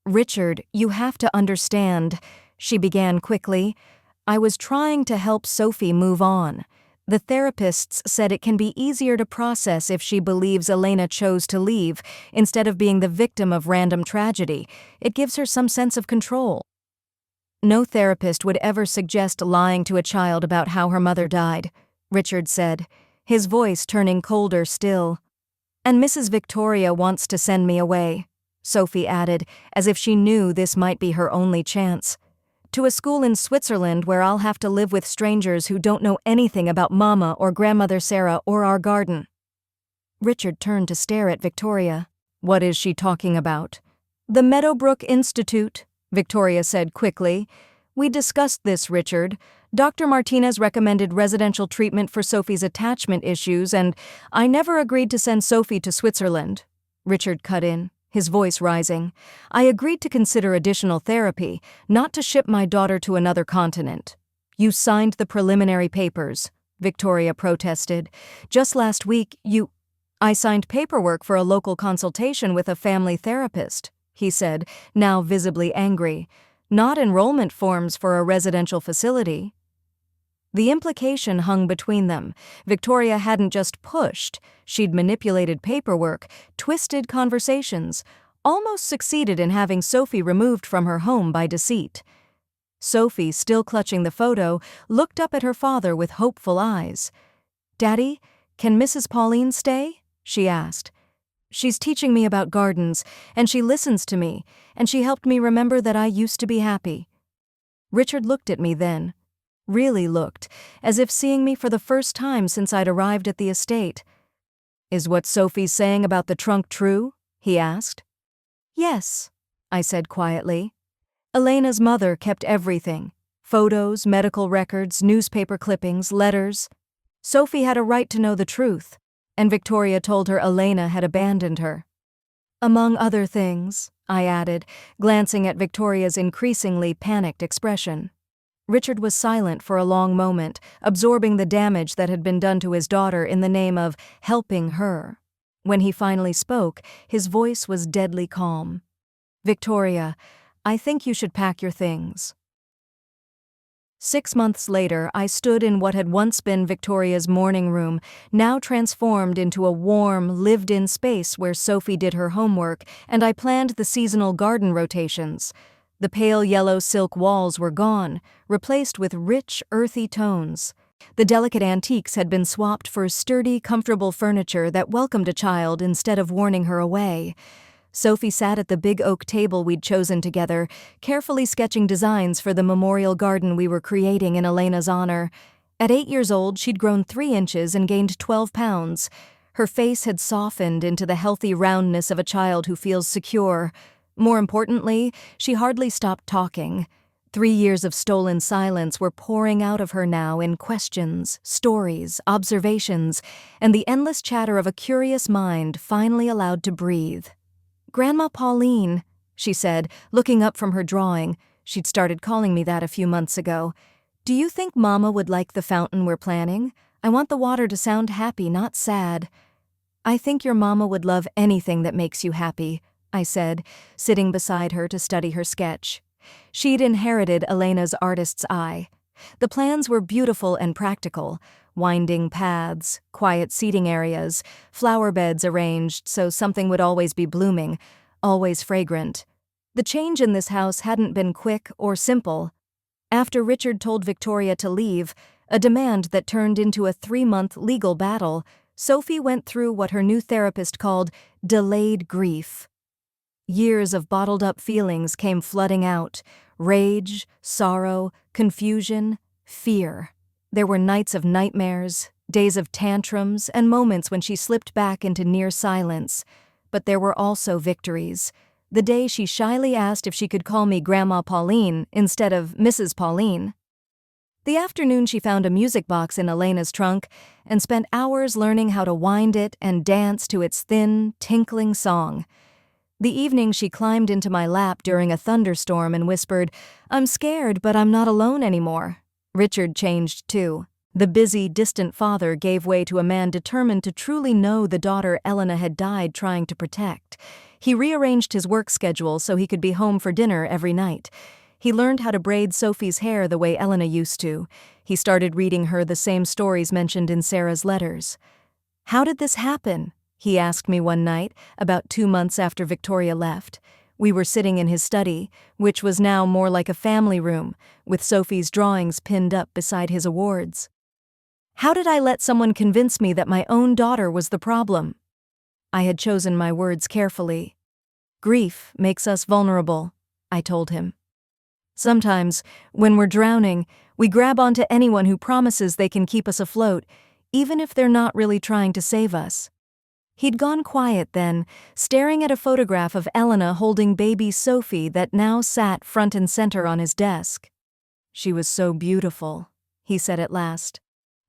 Richard, you have to understand, she began quickly. I was trying to help Sophie move on. The therapists said it can be easier to process if she believes Elena chose to leave, instead of being the victim of random tragedy. It gives her some sense of control. No therapist would ever suggest lying to a child about how her mother died, Richard said, his voice turning colder still. And Mrs. Victoria wants to send me away, Sophie added, as if she knew this might be her only chance. To a school in Switzerland where I'll have to live with strangers who don't know anything about Mama or Grandmother Sarah or our garden. Richard turned to stare at Victoria. What is she talking about? The Meadowbrook Institute, Victoria said quickly. We discussed this, Richard. Dr. Martinez recommended residential treatment for Sophie's attachment issues, and I never agreed to send Sophie to Switzerland. Richard cut in, his voice rising. I agreed to consider additional therapy, not to ship my daughter to another continent. You signed the preliminary papers, Victoria protested. Just last week, I signed paperwork for a local consultation with a family therapist, he said, now visibly angry. Not enrollment forms for a residential facility. The implication hung between them. Victoria hadn't just pushed, she'd manipulated paperwork, twisted conversations, almost succeeded in having Sophie removed from her home by deceit. Sophie, still clutching the photo, looked up at her father with hopeful eyes. Daddy, can Mrs. Pauline stay? She asked. She's teaching me about gardens, and she listens to me, and she helped me remember that I used to be happy. Richard looked at me then. Really looked, as if seeing me for the first time since I'd arrived at the estate. Is what Sophie's saying about the trunk true? He asked. Yes, I said quietly. Elena's mother kept everything. Photos, medical records, newspaper clippings, letters. Sophie had a right to know the truth, and Victoria told her Elena had abandoned her. Among other things, I added, glancing at Victoria's increasingly panicked expression. Richard was silent for a long moment, absorbing the damage that had been done to his daughter in the name of helping her. When he finally spoke, his voice was deadly calm. Victoria, I think you should pack your things. 6 months later, I stood in what had once been Victoria's morning room, now transformed into a warm, lived-in space where Sophie did her homework, and I planned the seasonal garden rotations. The pale yellow silk walls were gone, replaced with rich, earthy tones. The delicate antiques had been swapped for sturdy, comfortable furniture that welcomed a child instead of warning her away. Sophie sat at the big oak table we'd chosen together, carefully sketching designs for the memorial garden we were creating in Elena's honor. At 8 years old, she'd grown 3 inches and gained 12 pounds. Her face had softened into the healthy roundness of a child who feels secure. More importantly, she hardly stopped talking. 3 years of stolen silence were pouring out of her now in questions, stories, observations, and the endless chatter of a curious mind finally allowed to breathe. Grandma Pauline, she said, looking up from her drawing. She'd started calling me that a few months ago. Do you think Mama would like the fountain we're planning? I want the water to sound happy, not sad. I think your Mama would love anything that makes you happy, I said, sitting beside her to study her sketch. She'd inherited Elena's artist's eye. The plans were beautiful and practical. Winding paths, quiet seating areas, flower beds arranged so something would always be blooming, always fragrant. The change in this house hadn't been quick or simple. After Richard told Victoria to leave, a demand that turned into a 3-month legal battle, Sophie went through what her new therapist called delayed grief. Years of bottled-up feelings came flooding out: rage, sorrow, confusion, fear. There were nights of nightmares, days of tantrums, and moments when she slipped back into near silence. But there were also victories. the day she shyly asked if she could call me Grandma Pauline instead of Mrs. Pauline. The afternoon she found a music box in Elena's trunk and spent hours learning how to wind it and dance to its thin, tinkling song. The evening she climbed into my lap during a thunderstorm and whispered, "I'm scared, but I'm not alone anymore." Richard changed too. The busy, distant father gave way to a man determined to truly know the daughter Elena had died trying to protect. He rearranged his work schedule so he could be home for dinner every night. He learned how to braid Sophie's hair the way Elena used to. He started reading her the same stories mentioned in Sarah's letters. "How did this happen?" he asked me one night, about 2 months after Victoria left. We were sitting in his study, which was now more like a family room, with Sophie's drawings pinned up beside his awards. "How did I let someone convince me that my own daughter was the problem?" I had chosen my words carefully. "Grief makes us vulnerable," I told him. "Sometimes, when we're drowning, we grab onto anyone who promises they can keep us afloat, even if they're not really trying to save us." He'd gone quiet then, staring at a photograph of Elena holding baby Sophie that now sat front and center on his desk. "She was so beautiful," he said at last.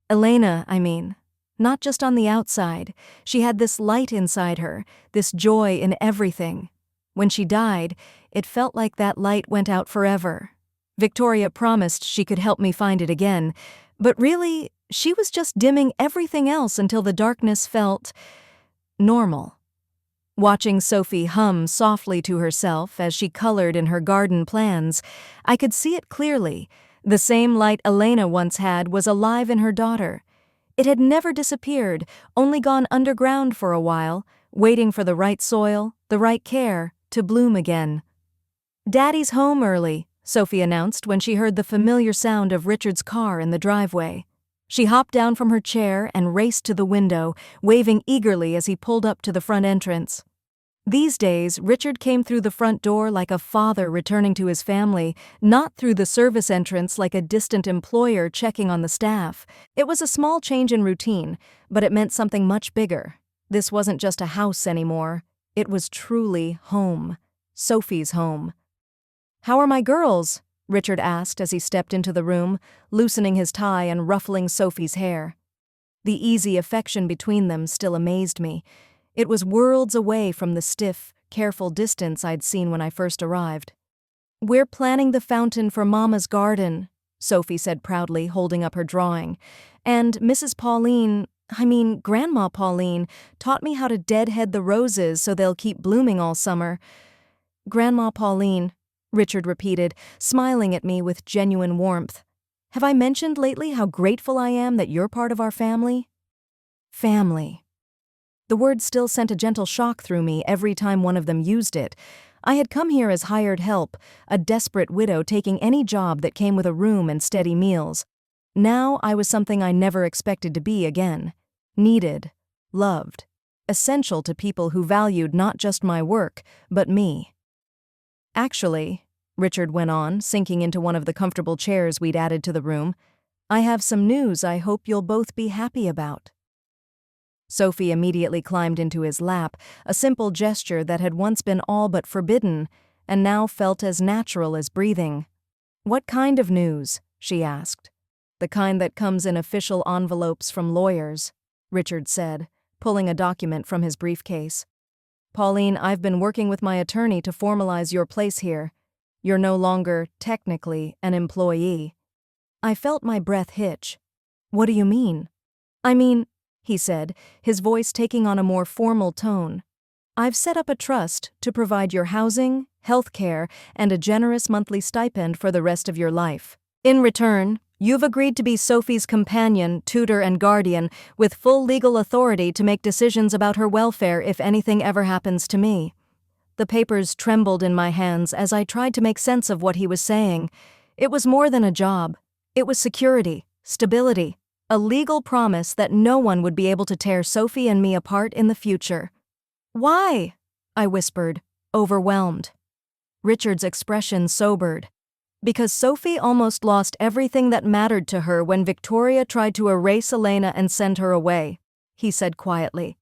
"Elena, I mean. Not just on the outside. She had this light inside her, this joy in everything. When she died, it felt like that light went out forever. Victoria promised she could help me find it again, but really, she was just dimming everything else until the darkness felt normal." Watching Sophie hum softly to herself as she colored in her garden plans, I could see it clearly. The same light Elena once had was alive in her daughter. It had never disappeared, only gone underground for a while, waiting for the right soil, the right care, to bloom again. "Daddy's home early," Sophie announced when she heard the familiar sound of Richard's car in the driveway. She hopped down from her chair and raced to the window, waving eagerly as he pulled up to the front entrance. These days, Richard came through the front door like a father returning to his family, not through the service entrance like a distant employer checking on the staff. It was a small change in routine, but it meant something much bigger. This wasn't just a house anymore. It was truly home. Sophie's home. "How are my girls?" Richard asked as he stepped into the room, loosening his tie and ruffling Sophie's hair. The easy affection between them still amazed me. It was worlds away from the stiff, careful distance I'd seen when I first arrived. "We're planning the fountain for Mama's garden," Sophie said proudly, holding up her drawing. "And Mrs. Grandma Pauline, taught me how to deadhead the roses so they'll keep blooming all summer." "Grandma Pauline," Richard repeated, smiling at me with genuine warmth. "Have I mentioned lately how grateful I am that you're part of our family?" Family. The word still sent a gentle shock through me every time one of them used it. I had come here as hired help, a desperate widow taking any job that came with a room and steady meals. Now I was something I never expected to be again. Needed, loved, essential to people who valued not just my work, but me. "Actually," Richard went on, sinking into one of the comfortable chairs we'd added to the room, "I have some news I hope you'll both be happy about." Sophie immediately climbed into his lap, a simple gesture that had once been all but forbidden, and now felt as natural as breathing. "What kind of news?" she asked. "The kind that comes in official envelopes from lawyers," Richard said, pulling a document from his briefcase. "Pauline, I've been working with my attorney to formalize your place here. You're no longer, technically, an employee." I felt my breath hitch. "What do you mean?" He said, his voice taking on a more formal tone. "I've set up a trust to provide your housing, health care, and a generous monthly stipend for the rest of your life. In return, you've agreed to be Sophie's companion, tutor, and guardian, with full legal authority to make decisions about her welfare if anything ever happens to me." The papers trembled in my hands as I tried to make sense of what he was saying. It was more than a job. It was security, stability, a legal promise that no one would be able to tear Sophie and me apart in the future. "Why?" I whispered, overwhelmed. Richard's expression sobered. "Because Sophie almost lost everything that mattered to her when Victoria tried to erase Elena and send her away," he said quietly.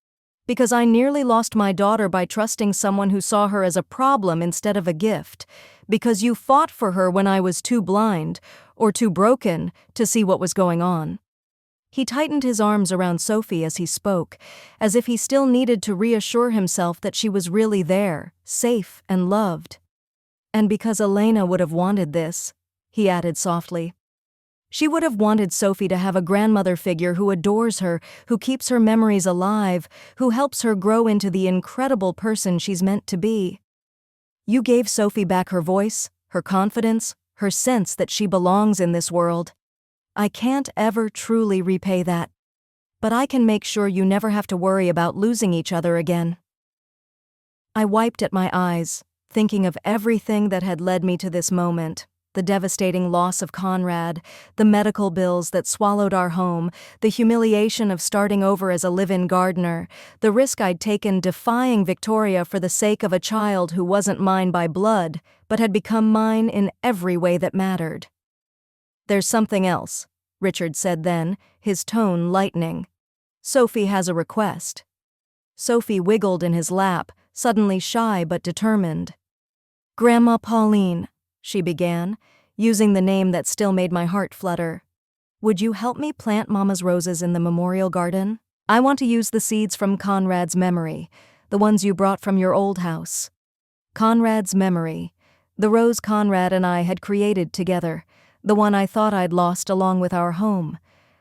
Because I nearly lost my daughter by trusting someone who saw her as a problem instead of a gift. Because you fought for her when I was too blind, or too broken, to see what was going on." He tightened his arms around Sophie as he spoke, as if he still needed to reassure himself that she was really there, safe and loved. "And because Elena would have wanted this," he added softly. "She would have wanted Sophie to have a grandmother figure who adores her, who keeps her memories alive, who helps her grow into the incredible person she's meant to be. You gave Sophie back her voice, her confidence, her sense that she belongs in this world. I can't ever truly repay that. But I can make sure you never have to worry about losing each other again." I wiped at my eyes, thinking of everything that had led me to this moment. The devastating loss of Conrad, the medical bills that swallowed our home, the humiliation of starting over as a live-in gardener, the risk I'd taken defying Victoria for the sake of a child who wasn't mine by blood, but had become mine in every way that mattered. "There's something else," Richard said then, his tone lightening. "Sophie has a request." Sophie wiggled in his lap, suddenly shy but determined. "Grandma Pauline," she began, using the name that still made my heart flutter. "Would you help me plant Mama's roses in the memorial garden? I want to use the seeds from Conrad's memory, the ones you brought from your old house." Conrad's memory, the rose Conrad and I had created together, the one I thought I'd lost along with our home.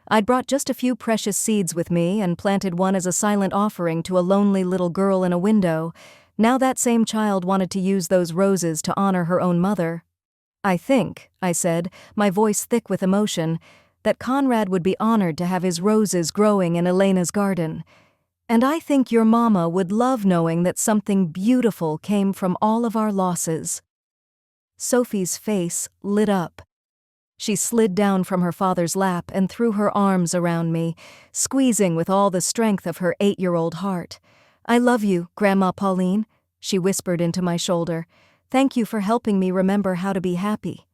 I'd brought just a few precious seeds with me and planted one as a silent offering to a lonely little girl in a window. Now that same child wanted to use those roses to honor her own mother. "I think," I said, my voice thick with emotion, "that Conrad would be honored to have his roses growing in Elena's garden. And I think your mama would love knowing that something beautiful came from all of our losses." Sophie's face lit up. She slid down from her father's lap and threw her arms around me, squeezing with all the strength of her 8-year-old heart. "I love you, Grandma Pauline," she whispered into my shoulder. "Thank you for helping me remember how to be happy."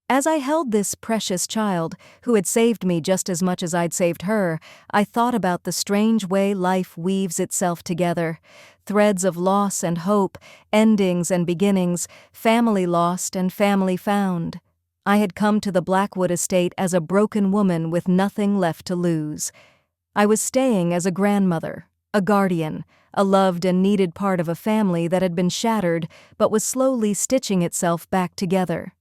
As I held this precious child, who had saved me just as much as I'd saved her, I thought about the strange way life weaves itself together. Threads of loss and hope, endings and beginnings, family lost and family found. I had come to the Blackwood estate as a broken woman with nothing left to lose. I was staying as a grandmother, a guardian, a loved and needed part of a family that had been shattered but was slowly stitching itself back together.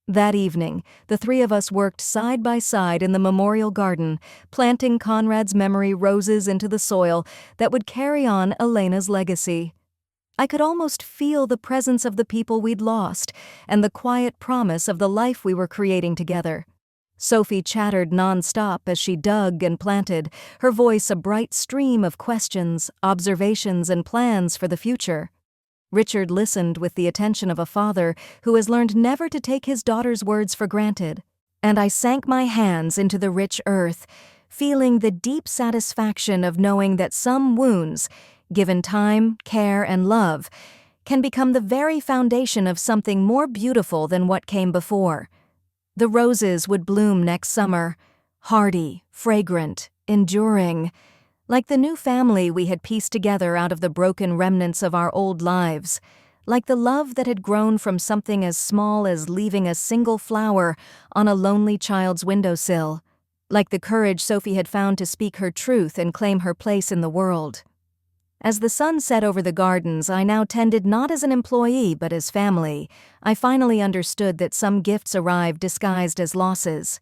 That evening, the three of us worked side by side in the memorial garden, planting Conrad's memory roses into the soil that would carry on Elena's legacy. I could almost feel the presence of the people we'd lost and the quiet promise of the life we were creating together. Sophie chattered nonstop as she dug and planted, her voice a bright stream of questions, observations, and plans for the future. Richard listened with the attention of a father who has learned never to take his daughter's words for granted. And I sank my hands into the rich earth, feeling the deep satisfaction of knowing that some wounds, given time, care, and love, can become the very foundation of something more beautiful than what came before. The roses would bloom next summer, hardy, fragrant, enduring, like the new family we had pieced together out of the broken remnants of our old lives, like the love that had grown from something as small as leaving a single flower on a lonely child's windowsill, like the courage Sophie had found to speak her truth and claim her place in the world. As the sun set over the gardens I now tended not as an employee but as family, I finally understood that some gifts arrive disguised as losses.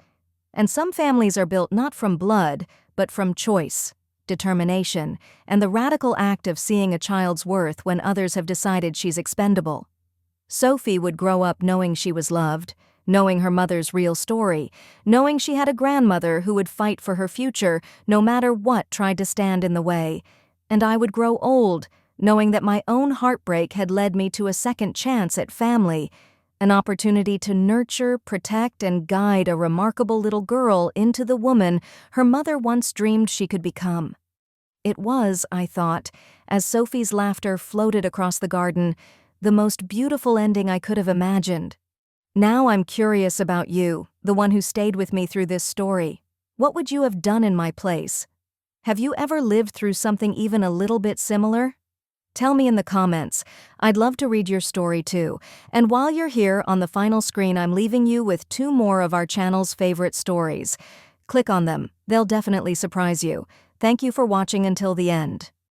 And some families are built not from blood, but from choice, determination, and the radical act of seeing a child's worth when others have decided she's expendable. Sophie would grow up knowing she was loved, knowing her mother's real story, knowing she had a grandmother who would fight for her future no matter what tried to stand in the way. And I would grow old, knowing that my own heartbreak had led me to a second chance at family, an opportunity to nurture, protect, and guide a remarkable little girl into the woman her mother once dreamed she could become. It was, I thought, as Sophie's laughter floated across the garden, the most beautiful ending I could have imagined. "Now I'm curious about you, the one who stayed with me through this story. What would you have done in my place?" Have you ever lived through something even a little bit similar? Tell me in the comments. I'd love to read your story too. And while you're here, on the final screen, I'm leaving you with 2 more of our channel's favorite stories. Click on them. They'll definitely surprise you. Thank you for watching until the end.